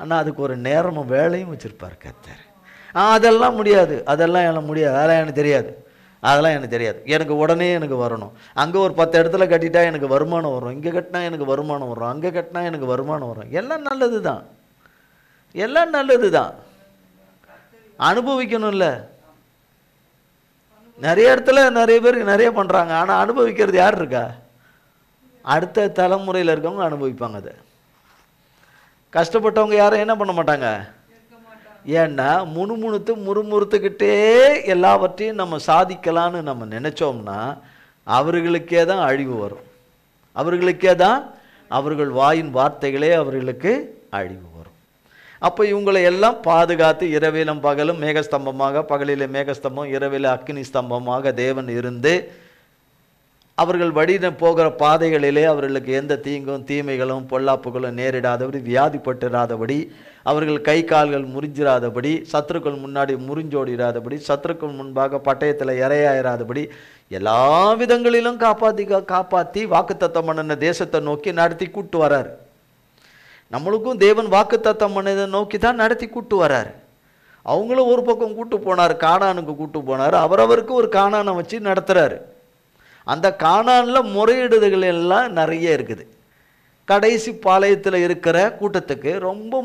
ஆனால் அதுக்கு ஒரு நேரமும் வேலையும் வச்சுருப்பார் கர்த்தர். அதெல்லாம் முடியாது, அதெல்லாம் எனக்கு தெரியாது, எனக்கு உடனே எனக்கு வரணும். அங்கே ஒரு 10 இடத்துல கட்டிட்டா எனக்கு வருமானம் வரும், இங்கே கட்டினா எனக்கு வருமானம் வரும், அங்கே கட்டினா எனக்கு வருமானம் வரும். எல்லாம் நல்லது தான், அனுபவிக்கணும்ல. நிறைய இடத்துல நிறைய பேர் நிறைய பண்ணுறாங்க, ஆனால் அனுபவிக்கிறது யார் இருக்கா? அடுத்த தலைமுறையில் இருக்கவங்க அனுபவிப்பாங்க. அதை கஷ்டப்பட்டவங்க யாரும் என்ன பண்ண மாட்டாங்க. ஏன்னா முறுமுறுத்துக்கிட்டே எல்லாவற்றையும் நம்ம சாதிக்கலான்னு நம்ம நினச்சோம்னா அவர்களுக்கே தான் அழிவு வரும். அவர்கள் வாயின் வார்த்தைகளே அவர்களுக்கு அழிவு வரும். அப்போ இவங்களை எல்லாம் பாதுகாத்து இரவிலும் பகலும் மேகஸ்தம்பமாக, பகலிலே மேகஸ்தம்பம், இரவிலே அக்கினி ஸ்தம்பமாக தேவன் இருந்து அவர்கள் வழியின போகிற பாதைகளிலே அவர்களுக்கு எந்த தீங்கும் தீமைகளும் பொல்லாப்புகளும் நேரிடாதபடி, வியாதிப்பட்டிராதபடி, அவர்கள் கை கால்கள் முறிஞ்சிராதபடி, சத்துருக்கள் முன்னாடி முறிஞ்சோடிராதபடி, சத்துருக்கள் முன்பாக பட்டயத்தில் இரையாயிராதபடி எல்லா விதங்களிலும் காப்பாற்றி வாக்குத்தத்தம் பண்ணின தேசத்தை நோக்கி நடத்தி கூட்டு வரார். நம்மளுக்கும் தேவன் வாக்குத்தத்தம் பண்ணதை நோக்கி தான் நடத்தி கூட்டு வரார். அவங்களும் ஒரு பக்கம் கூட்டு போனார், கானானுக்கு கூட்டு போனார். அவரவருக்கு ஒரு கானானை வச்சு நடத்துகிறாரு. அந்த கானானில் முறையீடுகள் எல்லாம் நிறைய இருக்குது. கடைசி பாளையத்தில் இருக்கிற கூட்டத்துக்கு ரொம்ப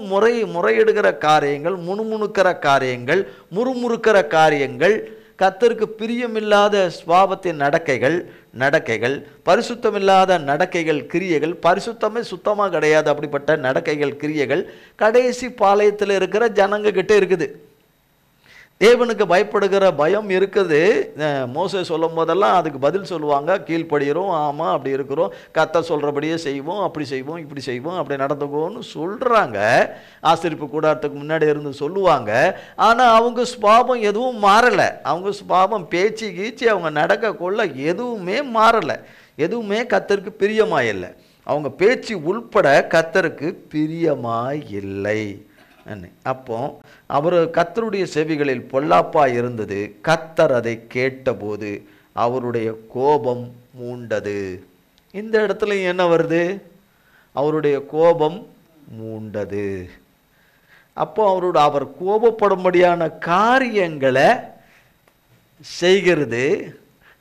முறையிடுகிற காரியங்கள், முணுமுணுக்கிற காரியங்கள், முறுமுறுக்கிற காரியங்கள், கர்த்தருக்கு பிரியமில்லாத சுபாவத்தின் நடக்கைகள், பரிசுத்தமில்லாத நடக்கைகள், கிரியைகள், பரிசுத்தமே சுத்தமாக கிடையாது அப்படிப்பட்ட நடக்கைகள், கிரியைகள் கடைசி பாளையத்தில் இருக்கிற ஜனங்க கிட்ட இருக்குது. தேவனுக்கு பயப்படுகிற பயம் இருக்குது. மோசே சொல்லும் போதெல்லாம் அதுக்கு பதில் சொல்லுவாங்க, கீழ்ப்படுகிறோம், ஆமாம் அப்படி இருக்கிறோம், கர்த்தர் சொல்கிறபடியே செய்வோம், அப்படி செய்வோம், இப்படி செய்வோம், அப்படி நடந்துக்கோன்னு சொல்கிறாங்க. ஆசரிப்பு கூடாரத்துக்கு முன்னாடி இருந்து சொல்லுவாங்க. ஆனால் அவங்க சுபாவம் எதுவும் மாறலை. அவங்க சுபாவம், பேச்சு கீச்சு, அவங்க நடக்க கொள்ள எதுவுமே மாறலை. எதுவுமே கர்த்தருக்கு பிரியமாயில்லை. அவங்க பேச்சு உள்பட கர்த்தருக்கு பிரியமாயில்லை. அப்போ அவர் கர்த்தருடைய செவிகளில் பொல்லாப்பா இருந்தது. கர்த்தர் அதை கேட்டபோது அவருடைய கோபம் மூண்டது. இந்த இடத்துல என்ன வருது? அவருடைய கோபம் மூண்டது. அப்போ அவர் கோபப்படும்படியான காரியங்களை செய்கிறது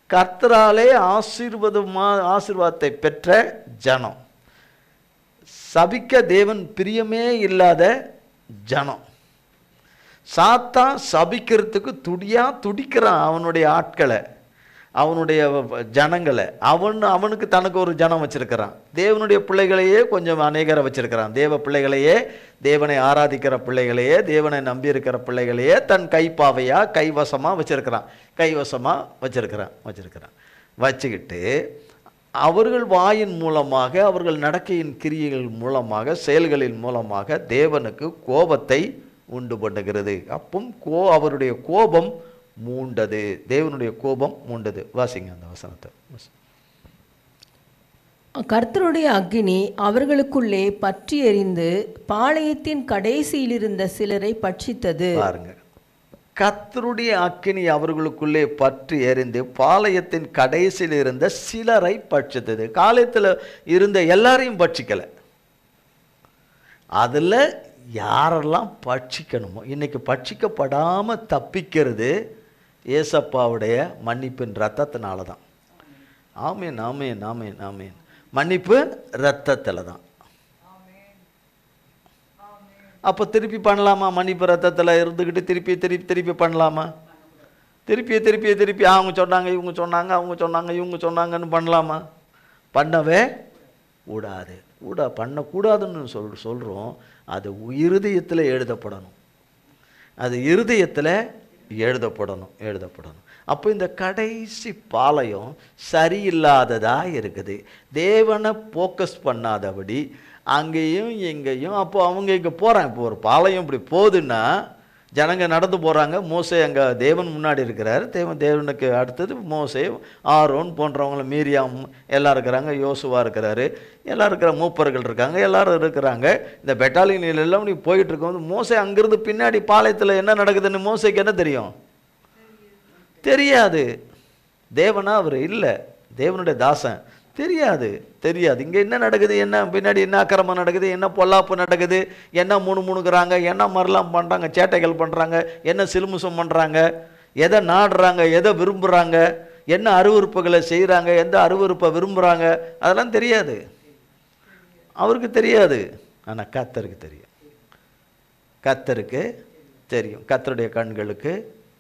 கர்த்தராலே ஆசீர்வாதத்தை பெற்ற ஜனம், சபிக்க தேவன் பிரியமே இல்லாத ஜனம். சாத்தான் சபிக்கிறதுக்கு துடிக்கிறான் அவனுடைய ஆட்களை, அவனுடைய ஜனங்களை. அவனுக்கு தனக்கு ஒரு ஜனம் வச்சிருக்கிறான். தேவனுடைய பிள்ளைகளையே கொஞ்சம் அநேகரை வச்சிருக்கிறான். தேவ பிள்ளைகளையே, தேவனை ஆராதிக்கிற பிள்ளைகளையே, தேவனை நம்பி இருக்கிற பிள்ளைகளையே தன் கைப்பாவையா கைவசமாக வச்சிருக்கிறான். வச்சுக்கிட்டு அவர்கள் வாயின் மூலமாக, அவர்கள் நடக்கையின் கிரியைகள் மூலமாக, செயல்களின் மூலமாக தேவனுக்கு கோபத்தை உண்டு பண்ணுகிறது. அப்போ அவருடைய கோபம் மூண்டது, தேவனுடைய கோபம் மூண்டது. வாசிங்க அந்த வசனத்தை. கர்த்தருடைய அக்கினி அவர்களுக்குள்ளே பற்றி எரிந்து பாளையத்தின் கடைசியில் இருந்த சிலரை பட்சித்தது. பாருங்க, கர்த்தருடைய அக்கினி அவர்களுக்குள்ளே பற்றி எரிந்து பாளையத்தின் கடைசியில் இருந்த சிலரை பட்சித்தது. காலத்தில் இருந்த எல்லாரையும் பட்சிக்கலை. அதில் யாரெல்லாம் பட்சிக்கணுமோ, இன்னைக்கு பட்சிக்கப்படாமல் தப்பிக்கிறது ஏசப்பாவுடைய மன்னிப்பின் ரத்தத்தினால தான். ஆமீன், ஆமீன், ஆமீன், ஆமீன். மன்னிப்பு ரத்தத்தில் தான். அப்போ திருப்பி பண்ணலாமா? மன்னிப்பு ரத்தத்தில் இருந்துக்கிட்டு திருப்பி பண்ணலாமா? திருப்பி அவங்க சொன்னாங்க, இவங்க சொன்னாங்க, அவங்க சொன்னாங்க, இவங்க சொன்னாங்கன்னு பண்ணலாமா? பண்ணவே கூடாது. பண்ணக்கூடாதுன்னு சொல்கிறோம். அது இருதயத்தில் எழுதப்படணும். அது இருதயத்தில் எழுதப்படணும். அப்போ இந்த கடைசி பாளையம் சரியில்லாததாக இருக்குது. தேவனை ஃபோக்கஸ் பண்ணாதபடி அங்கேயும் எங்கேயும். அப்போ அவங்க இங்கே போகிறாங்க. இப்போ ஒரு பாளையம் இப்படி போகுதுன்னா ஜனங்க நடந்து போகிறாங்க. மோசே அங்கே தேவன் முன்னாடி இருக்கிறார். தேவனுக்கு அடுத்தது மோசே, ஆரோன் போன்றவங்களும், மீரியாம் எல்லாம் இருக்கிறாங்க, யோசுவா இருக்கிறாரு, எல்லாம் இருக்கிற மூப்பர்கள் இருக்காங்க, எல்லாரும் இருக்கிறாங்க. இந்த பெட்டாலியன் எல்லாம் நீ போயிட்டு இருக்கும்போது மோசே அங்கிருந்து பின்னாடி பாளையத்தில் என்ன நடக்குதுன்னு மோசேக்கு என்ன தெரியும்? தெரியாது. தேவனா அவர் இல்லை, தேவனுடைய தாசன். தெரியாது. இங்கே என்ன நடக்குது, என்ன பின்னாடி என்ன அக்கிரமம் நடக்குது, என்ன பொல்லாப்பு நடக்குது, என்ன முணுமுணுக்கிறாங்க, என்ன மாதிரிலாம் பண்ணுறாங்க, சேட்டைகள் பண்ணுறாங்க, என்ன சிலுமுசம் பண்ணுறாங்க, எதை நாடுறாங்க, எதை விரும்புகிறாங்க, என்ன அருவருப்புகளை செய்கிறாங்க, எந்த அருவருப்பை விரும்புகிறாங்க, அதெல்லாம் தெரியாது. அவருக்கு தெரியாது. ஆனால் கர்த்தருக்கு தெரியும். கர்த்தருடைய கண்களுக்கு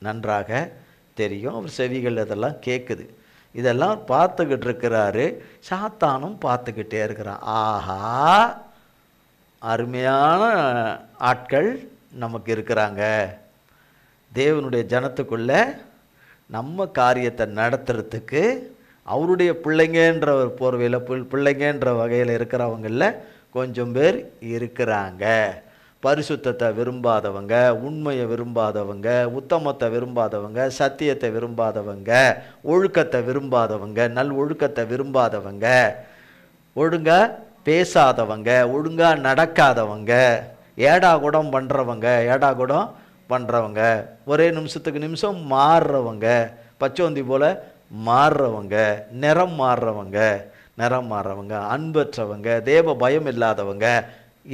நன்றாக தெரியும். அவர் செவிகள் அதெல்லாம் கேட்குது. இதெல்லாம் பார்த்துக்கிட்டு இருக்கிறாரு. சாத்தானும் பார்த்துக்கிட்டே இருக்கிறான். ஆஹா, அருமையான ஆட்கள் நமக்கு இருக்கிறாங்க. தேவனுடைய ஜனத்துக்குள்ள நம்ம காரியத்தை நடத்துறதுக்கு அவருடைய பிள்ளைங்கன்ற ஒரு போர்வையில், பிள்ளைங்கன்ற வகையில் இருக்கிறவங்களில் கொஞ்சம் பேர் இருக்கிறாங்க. பரிசுத்தத்தை விரும்பாதவங்க, உண்மையை விரும்பாதவங்க, உத்தமத்தை விரும்பாதவங்க, சத்தியத்தை விரும்பாதவங்க, ஒழுக்கத்தை விரும்பாதவங்க, நல் ஒழுக்கத்தை விரும்பாதவங்க, ஒழுங்கா பேசாதவங்க, ஒழுங்கா நடக்காதவங்க, ஏடாகுடம் பண்ணுறவங்க, ஒரே நிமிஷத்துக்கு நிமிஷம் மாறுறவங்க, பச்சோந்தி போல மாறுறவங்க, நிறம் மாறுறவங்க, அன்பற்றவங்க, தேவ பயம் இல்லாதவங்க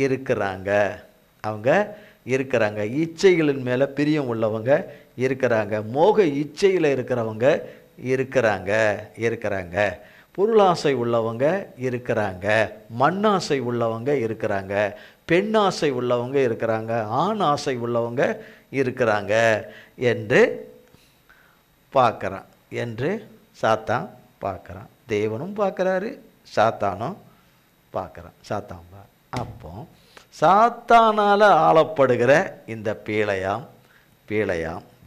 இருக்கிறாங்க. அவங்க இருக்கிறாங்க. இச்சைகளின் மேலே பிரியம் உள்ளவங்க இருக்கிறாங்க. மோக இச்சையில் இருக்கிறவங்க இருக்கிறாங்க. பொருளாசை உள்ளவங்க இருக்கிறாங்க. மண்ணாசை உள்ளவங்க இருக்கிறாங்க. பெண்ணாசை உள்ளவங்க இருக்கிறாங்க. ஆண் ஆசை உள்ளவங்க இருக்கிறாங்க என்று பார்க்குறான். என்று சாத்தான் பார்க்குறான். தேவனும் பார்க்குறாரு, சாத்தானும் பார்க்குறான். அப்போ சாத்தானால் ஆளப்படுகிற இந்த பீழையாம்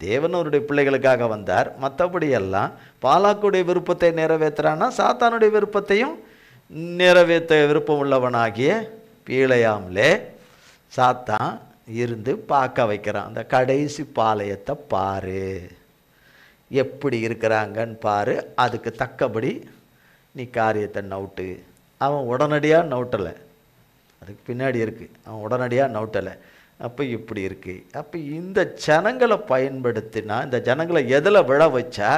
தேவனுடைய பிள்ளைகளுக்காக வந்தார். மற்றபடியெல்லாம் பாலாக்குடைய விருப்பத்தை நிறைவேற்றுறான்னா சாத்தானுடைய விருப்பத்தையும் நிறைவேற்ற விருப்பம் உள்ளவனாகிய பீழையாம்லே சாத்தான் இருந்து பார்க்க வைக்கிறான். அந்த கடைசி பாளையத்தை பாரு, எப்படி இருக்கிறாங்கன்னு பாரு, அதுக்கு தக்கபடி நீ காரியத்தை நவுட்டு. அவன் உடனடியாக நவுட்டலை, அதுக்கு பின்னாடி இருக்குது. அவன் உடனடியாக நவுட்டலை. அப்போ இப்படி இருக்குது. அப்போ இந்த ஜனங்களை பயன்படுத்தினா, இந்த ஜனங்களை எதில் விழ வச்சா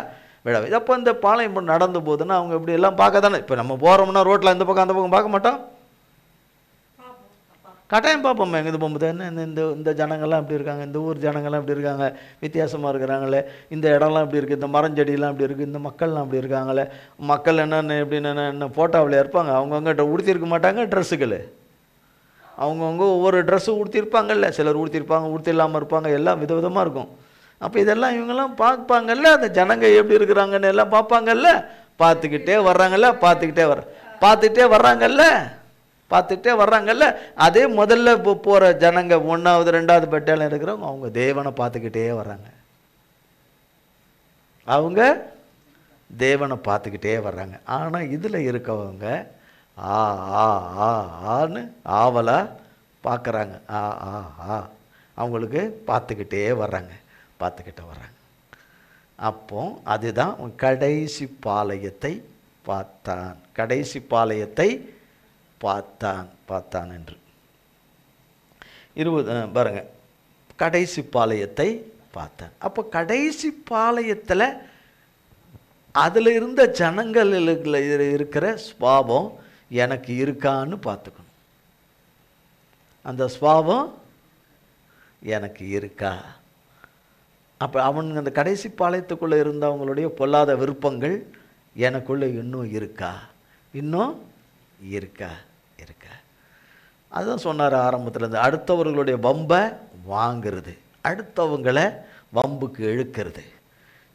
அப்போ இந்த பாளையம் நடந்து போகுதுன்னா அவங்க இப்படி எல்லாம் பார்க்க தானே. இப்போ நம்ம போகிறோம்னா ரோட்டில் இந்த பக்கம் அந்த பக்கம் பார்க்க மாட்டோம். கட்டாயம் பார்ப்போம். எங்கே இது போகும்போது என்ன இந்த இந்த ஜனங்கள்லாம் இப்படி இருக்காங்க, இந்த ஊர் ஜனங்கள்லாம் இப்படி இருக்காங்க, வித்தியாசமாக இருக்கிறாங்களே, இந்த இடம்லாம் இப்படி இருக்குது, இந்த மரஞ்செடியெல்லாம் இப்படி இருக்குது, இந்த மக்கள்லாம் அப்படி இருக்காங்களே, மக்கள் என்னென்ன எப்படின்னு என்ன ஃபோட்டோவில் இருப்பாங்க, அவங்கவுங்க உடுத்திருக்க மாட்டாங்க ட்ரெஸ்ஸுகள், அவங்கவுங்க ஒவ்வொரு ட்ரெஸ்ஸும் உடுத்திருப்பாங்கல்ல, சிலர் உடுத்திருப்பாங்க, உடுத்தி இல்லாமல் இருப்பாங்க, எல்லாம் விதவிதமாக இருக்கும். அப்போ இதெல்லாம் இவங்கெல்லாம் பார்ப்பாங்கல்ல, அந்த ஜனங்க எப்படி இருக்கிறாங்கன்னு எல்லாம் பார்ப்பாங்கல்ல, பார்த்துக்கிட்டே வர்றாங்கல்ல, பார்த்துக்கிட்டே வர்றாங்கல்ல. அதே முதல்ல போகிற ஜனங்க 1வது 2வது பெட்டாலியன் இருக்கிறவங்க அவங்க தேவனை பார்த்துக்கிட்டே வர்றாங்க. அவங்க தேவனை பார்த்துக்கிட்டே வர்றாங்க. ஆனால் இதில் இருக்கவங்க ஆன்னு ஆவலாக பார்க்குறாங்க. அவங்களுக்கு பார்த்துக்கிட்டே வர்றாங்க. அப்போ அதுதான் கடைசி பாளையத்தை பார்த்தான். கடைசி பாளையத்தை பார்த்தான் என்று 20 பாருங்க, கடைசி பாளையத்தை பார்த்தான். அப்போ கடைசி பாளையத்தில் அதில் இருந்த ஜனங்களில் இருக்கிற சுபாவம் எனக்கு இருக்கான்னு பார்த்துக்கணும். அந்த சுபாவம் எனக்கு இருக்கா? அப்போ அவனுங்க அந்த கடைசி பாளையத்துக்குள்ளே இருந்தவங்களுடைய பொல்லாத விருப்பங்கள் எனக்குள்ளே இன்னும் இருக்கா? அதுதான் சொன்னார் ஆரம்பத்துலேருந்து. அடுத்தவர்களுடைய வம்பை வாங்கிறது, அடுத்தவங்களை வம்புக்கு இழுக்கிறது,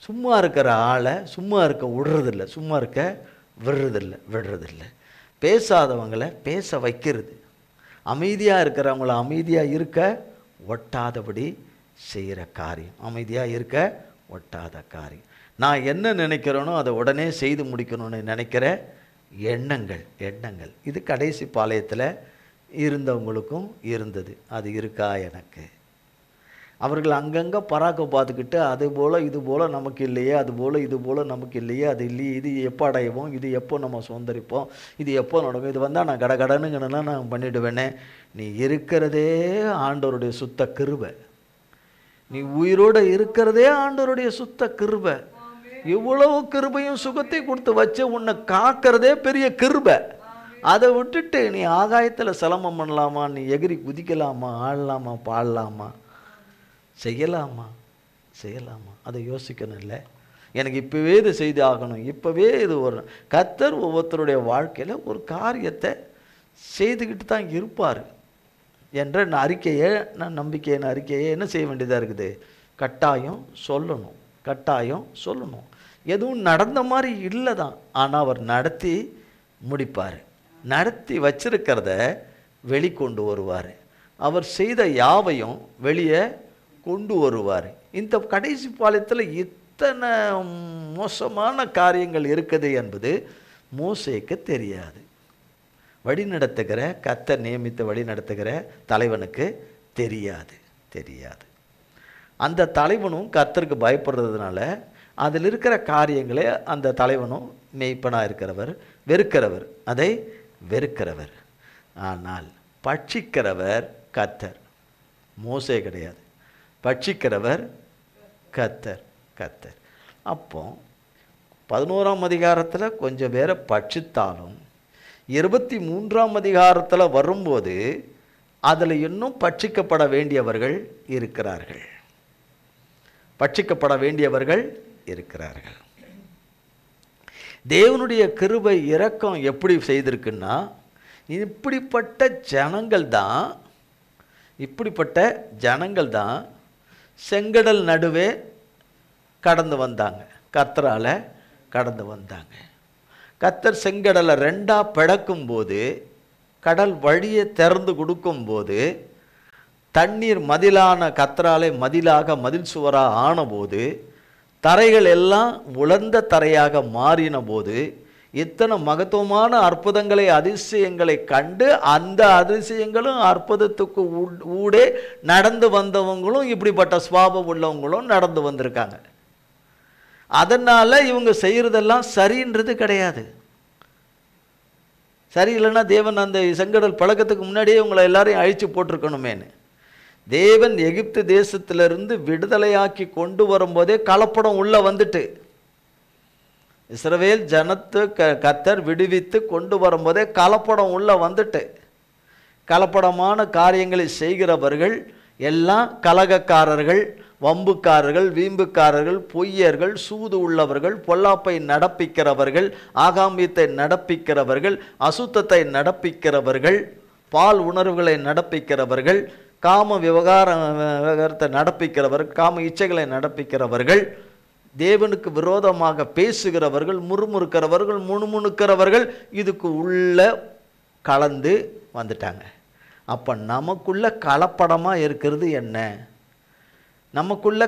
சும்மா இருக்கிற ஆளை சும்மா இருக்க விடுறதில்லை, பேசாதவங்களை பேச வைக்கிறது, அமைதியாக இருக்கிறவங்கள அமைதியாக இருக்க ஒட்டாதபடி செய்கிற காரியம், ஒட்டாத காரியம். நான் என்ன நினைக்கிறேனோ அதை உடனே செய்து முடிக்கணும்னு நினைக்கிற எண்ணங்கள் இது கடைசி பாளையத்தில் இருந்தவங்களுக்கும் இருந்தது. அது இருக்கா எனக்கு? அவர்கள் அங்கங்கே பராக்க பார்த்துக்கிட்டு அது போல் இது போல் நமக்கு இல்லையே, அது போல் இது போல் நமக்கு இல்லையே, அது இல்லையே, இது எப்போ அடைவோம், இது எப்போ நம்ம சுதந்திரிப்போம், இது எப்போ நடக்கும், இது வந்தால் நான் கடகடனுங்கன்னெல்லாம் நான் பண்ணிவிடுவேனே. நீ இருக்கிறதே ஆண்டவருடைய சுத்த கிருபை, நீ உயிரோடு இருக்கிறதே ஆண்டவருடைய சுத்த கிருபை. இவ்வளவு கிருபையும் சுகத்தை கொடுத்து வச்சு உன்னை காக்கிறதே பெரிய கிருபை. அதை விட்டுட்டு நீ ஆகாயத்தில் சிலம்பம் பண்ணலாமா, நீ எகிரி குதிக்கலாமா, ஆடலாமா, பாடலாமா, செய்யலாமா? அதை யோசிக்கணும். இல்லை எனக்கு இப்போவே இது செய்து ஆகணும், இப்போவே இது ஒரு கர்த்தர் ஒவ்வொருத்தருடைய வாழ்க்கையில் ஒரு காரியத்தை செய்துக்கிட்டு தான் இருப்பார் என்ற நம்பிக்கையின் அறிக்கையை என்ன செய்ய வேண்டியதாக இருக்குது? கட்டாயம் சொல்லணும். எதுவும் நடந்த மாதிரி இல்லை தான், ஆனால் அவர் நடத்தி முடிப்பார். நடத்தி வச்சிருக்கிறத வெளிக்கொண்டு வருவார். அவர் செய்த யாவையும் வெளியே கொண்டு வருவார். இந்த கடைசி பாளையத்தில் இத்தனை மோசமான காரியங்கள் இருக்குது என்பது மோசேக்கு தெரியாது. வழிநடத்துகிற கர்த்தர் நியமித்து வழிநடத்துகிற தலைவனுக்கு தெரியாது. அந்த தலைவனும் கர்த்தருக்கு பயப்படுறதுனால அதில் இருக்கிற காரியங்களே அந்த தலைவனும் மேய்ப்பனாக இருக்கிறவர் அதை வெறுக்கிறவர். ஆனால் பட்சிக்கிறவர் கர்த்தர், மோசே கிடையாது. பட்சிக்கிறவர் கர்த்தர். அப்போ 11ஆம் அதிகாரத்தில் கொஞ்சம் பேரை பட்சித்தாலும் 23ஆம் அதிகாரத்தில் வரும்போது அதில் இன்னும் பட்சிக்கப்பட வேண்டியவர்கள் இருக்கிறார்கள். தேவனுடைய கிருபை இரக்கம் எப்படி செய்திருக்குன்னா, இப்படிப்பட்ட ஜனங்கள் தான் செங்கடல் நடுவே கடந்து வந்தாங்க, கர்த்தரால் கடந்து வந்தாங்க. கர்த்தர் செங்கடலை 2ஆ பிளக்கும் போது, கடல் வழியை திறந்து கொடுக்கும்போது, தண்ணீர் மதிலான கர்த்தராலே மதில் சுவராக ஆனபோது, தரைகள் எல்லாம் உலர்ந்த தரையாக மாறின போது, இத்தனை மகத்துவமான அற்புதங்களை அதிசயங்களை கண்டு அந்த அதிசயங்களும் அற்புதத்துக்கு ஊடே நடந்து வந்தவங்களும் இப்படிப்பட்ட சுபாவம் உள்ளவங்களும் நடந்து வந்திருக்காங்க. அதனால் இவங்க செய்கிறதெல்லாம் சரின்றது கிடையாது. சரியில்லைன்னா தேவன் அந்த செங்கடல் பழக்கத்துக்கு முன்னாடியே இவங்களை எல்லாரையும் அழித்து போட்டிருக்கணுமேனு. தேவன் எகிப்து தேசத்திலிருந்து விடுதலையாக்கி கொண்டு வரும்போதே கலப்படம் உள்ள வந்துட்டு, இஸ்ரவேல் ஜனத்தை கர்த்தர் விடுவித்து கொண்டு வரும்போதே கலப்படம் உள்ள வந்துட்டு, கலப்படமான காரியங்களை செய்கிறவர்கள் எல்லாம் கலகக்காரர்கள், வம்புக்காரர்கள், வீம்புக்காரர்கள், பொய்யர்கள், சூது உள்ளவர்கள், பொல்லாப்பை நடப்பிக்கிறவர்கள், ஆகாமியத்தை நடப்பிக்கிறவர்கள், அசுத்தத்தை நடப்பிக்கிறவர்கள், பால் உணர்வுகளை நடப்பிக்கிறவர்கள், காம விவகாரத்தை நடப்பிக்கிறவர்கள், காம இச்சைகளை நடப்பிக்கிறவர்கள், தேவனுக்கு விரோதமாக பேசுகிறவர்கள், முறுமுறுக்கிறவர்கள், முணுமுணுக்கிறவர்கள் இதுக்கு உள்ள கலந்து வந்துட்டாங்க. அப்போ நமக்குள்ள கலப்படமாக இருக்கிறது என்ன? நமக்குள்ள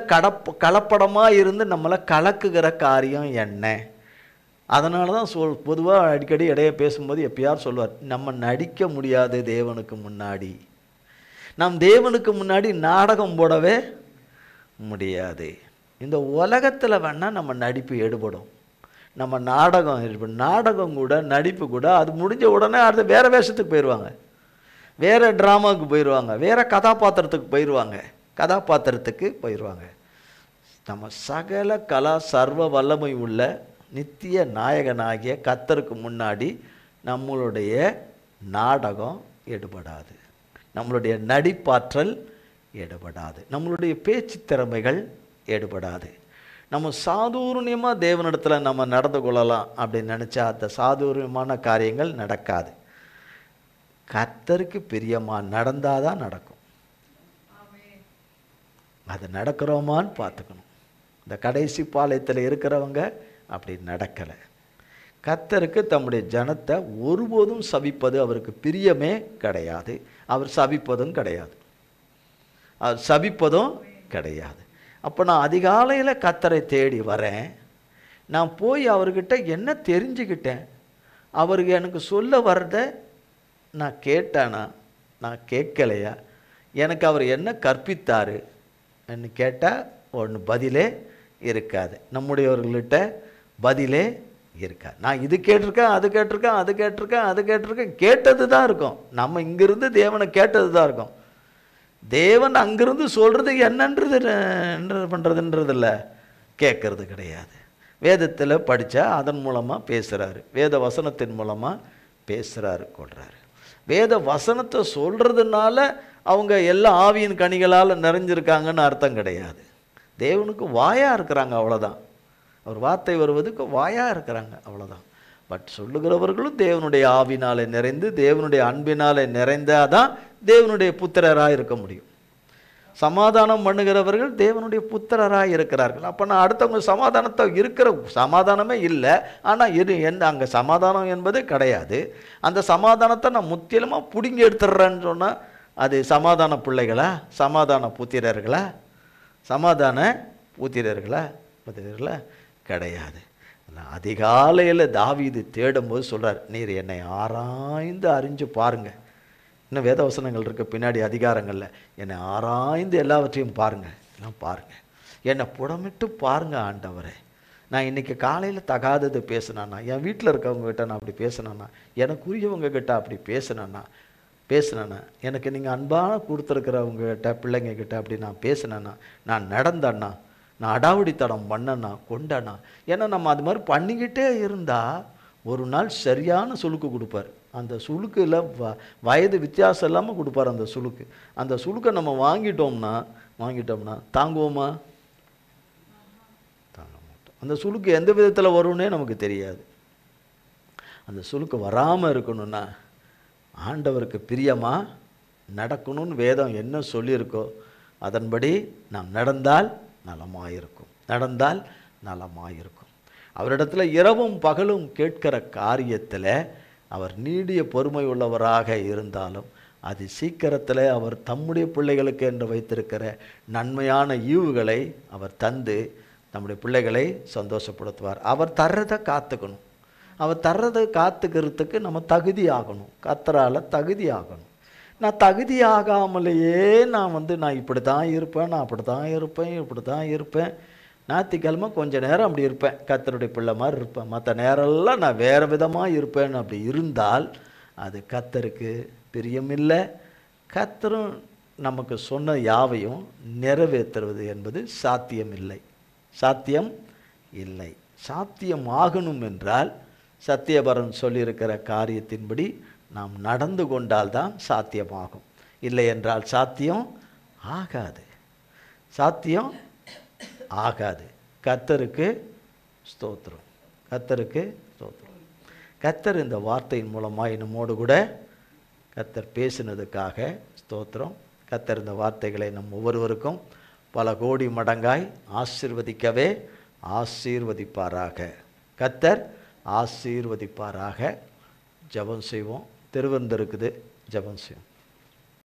கலப்படமாக இருந்து நம்மளை கலக்குகிற காரியம் என்ன? அதனால தான் பொதுவாக அடிக்கடி இடையே பேசும்போது எப்பயார் சொல்வார், நம்ம நடிக்க முடியாது தேவனுக்கு முன்னாடி. நம் தேவனுக்கு முன்னாடி நாடகம் போடவே முடியாது. இந்த உலகத்தில் வேணால் நம்ம நடிப்பு எடுபடும், நம்ம நாடகம் கூட நடிப்பு கூட அது முடிஞ்ச உடனே அடுத்து வேறு வேஷத்துக்கு போயிடுவாங்க, வேறு ட்ராமாவுக்கு போயிடுவாங்க, வேறு கதாபாத்திரத்துக்கு போயிடுவாங்க. நம்ம சகல சர்வ வல்லமை உள்ள நித்திய நாயகனாகிய கர்த்தருக்கு முன்னாடி நம்மளுடைய நாடகம் எடுபடாது, நம்மளுடைய நடிப்பாற்றல் எடுபடாது, நம்மளுடைய பேச்சு திறமைகள் எடுபடாது. நம்ம சாதுரியமாக தேவனிடத்தில் நம்ம நடந்து கொள்ளலாம் அப்படின்னு நினச்சா அந்த சாதுரியமான காரியங்கள் நடக்காது. கர்த்தருக்கு பிரியமாக நடந்தால் தான் நடக்கும். அது நடக்கிறோமான்னு பார்த்துக்கணும். இந்த கடைசி பாளையத்தில் இருக்கிறவங்க அப்படி நடக்கலை. கர்த்தருக்கு தம்முடைய ஜனத்தை ஒருபோதும் சபிப்பது அவருக்கு பிரியமே கிடையாது. அவர் சபிப்பதும் கிடையாது. அப்போ நான் அதிகாலையில் கர்த்தரை தேடி வரேன். நான் போய் அவர்கிட்ட என்ன தெரிஞ்சுக்கிட்டேன், அவருக்கு எனக்கு சொல்ல வர்றதை நான் கேட்டானா, நான் கேட்கலையா, எனக்கு அவர் என்ன கற்பித்தார் என்று கேட்டால் ஒன்று பதிலே இருக்காது. நம்முடையவர்கள்கிட்ட பதிலே இருக்காது. நான் இது கேட்டிருக்கேன் கேட்டது தான் இருக்கும். நம்ம இங்கிருந்து தேவனை கேட்டது தான் இருக்கும். தேவன் அங்கிருந்து சொல்கிறது என்ன பண்ணுறதுன்றது இல்லை, கேட்கறது கிடையாது. வேதத்தில் படித்தா அதன் மூலமாக பேசுகிறாரு, வேத வசனத்தின் மூலமாக பேசுகிறாரு, கொள்கிறாரு. வேத வசனத்தை சொல்கிறதுனால அவங்க எல்லா ஆவியின் கனிகளால் நிறைஞ்சிருக்காங்கன்னு அர்த்தம் கிடையாது. தேவனுக்கு வாயாக இருக்கிறாங்க, அவ்வளோதான். அவர் வார்த்தை வருவதுக்கு வாயாக இருக்கிறாங்க, அவ்வளோதான். பட் சொல்லுகிறவர்களும் தேவனுடைய ஆவினாலே நிறைந்து தேவனுடைய அன்பினாலே நிறைந்தால் தான் தேவனுடைய புத்திரராக இருக்க முடியும். சமாதானம் பண்ணுகிறவர்கள் தேவனுடைய புத்திரராக இருக்கிறார்கள். அப்போ நான் அடுத்தவங்க சமாதானத்தை இருக்கிற சமாதானமே இல்லை, ஆனால் அங்கே சமாதானம் என்பது கிடையாது. அந்த சமாதானத்தை நான் முற்றிலுமாக பிடுங்கி எடுத்துடுறேன்னு சொன்னால் அது சமாதான பிள்ளைகளா, சமாதான புத்திரர்களா கிடையாது. அதிகாலையில் தாவீது தேடும்போது சொல்கிறார், நீர் என்னை ஆராய்ந்து அறிஞ்சு பாருங்க. இன்னும் வேதவசனங்கள் இருக்க பின்னாடி அதிகாரங்களில் என்னை ஆராய்ந்து எல்லாவற்றையும் எல்லாம் பாருங்கள், என்னை புடமிட்டு பாருங்கள் ஆண்டவரே. நான் இன்றைக்கி காலையில் தகாதது பேசினானா, என் வீட்டில் இருக்கவங்ககிட்ட நான் அப்படி பேசினேன்னா, எனக்குரியவங்க கிட்ட அப்படி பேசினேன்னா, எனக்கு நீங்கள் அன்பான கொடுத்துருக்கிறவங்ககிட்ட பிள்ளைங்கக்கிட்ட அப்படி நான் பேசினேன்னா, நான் நடந்தேன்னா, நான் அடாவடித்தனம் பண்ணேன்னா, கொண்டேன்னா. ஏன்னா நம்ம அது மாதிரி பண்ணிக்கிட்டே இருந்தால் ஒரு நாள் சரியான சுளுக்கு கொடுப்பார். அந்த சுளுக்கில் வயது வித்தியாசம் இல்லாமல் கொடுப்பார். அந்த சுளுக்கை நம்ம வாங்கிட்டோம்னா தாங்குவோமா? தாங்க மாட்டோம். அந்த சுளுக்கு எந்த விதத்தில் வரும்னே நமக்கு தெரியாது. அந்த சுளுக்கு வராமல் இருக்கணும்னா ஆண்டவருக்கு பிரியமாக நடக்கணும்னு வேதம் என்ன சொல்லியிருக்கோ அதன்படி நாம் நடந்தால் நலமாயிருக்கும். அவரிடத்தில் இரவும் பகலும் கேட்கிற காரியத்தில் அவர் நீடிய பொறுமை உள்ளவராக இருந்தாலும் அது சீக்கிரத்தில் அவர் தம்முடைய பிள்ளைகளுக்கு என்று வைத்திருக்கிற நன்மையான ஈவுகளை அவர் தந்து நம்முடைய பிள்ளைகளை சந்தோஷப்படுத்துவார். அவர் தர்றதை காத்துக்கணும். அவர் தர்றதை காத்துக்கிறதுக்கு நம்ம தகுதியாகணும், கர்த்தரால் தகுதியாகணும். நான் தகுதியாகாமலேயே நான் இப்படி தான் இருப்பேன், நான் இப்படி தான் இருப்பேன். ஞாயிற்றுக்கிழமை கொஞ்சம் நேரம் அப்படி இருப்பேன், கர்த்தருடைய பிள்ளை மாதிரி இருப்பேன், மற்ற நேரம்லாம் நான் வேறு விதமாக இருப்பேன்னு அப்படி இருந்தால் அது கர்த்தருக்கு பிரியமில்லை. கர்த்தரும் நமக்கு சொன்ன யாவையும் நிறைவேற்றுவது என்பது சாத்தியம் இல்லை. சாத்தியம் ஆகணும் என்றால் சத்தியபரன் சொல்லியிருக்கிற காரியத்தின்படி நாம் நடந்து கொண்டால்தான் சாத்தியமாகும். இல்லை என்றால் சாத்தியம் ஆகாது. சாத்தியம் ஆகாது. கர்த்தருக்கு ஸ்தோத்திரம். கர்த்தருக்கு ஸ்தோத்திரம். கர்த்தர் இந்த வார்த்தையின் மூலமாக நம்மோடு கூட கர்த்தர் பேசினதுக்காக ஸ்தோத்திரம். கர்த்தர் இந்த வார்த்தைகளை நம் ஒவ்வொருவருக்கும் பல கோடி மடங்காய் ஆசீர்வதிக்கவே ஆசீர்வதிப்பாராக. கர்த்தர் ஆசீர்வதிப்பாராக. ஜெபம் செய்வோம். திருவிருந்திருக்குது, ஜெபம் செய்வோம்.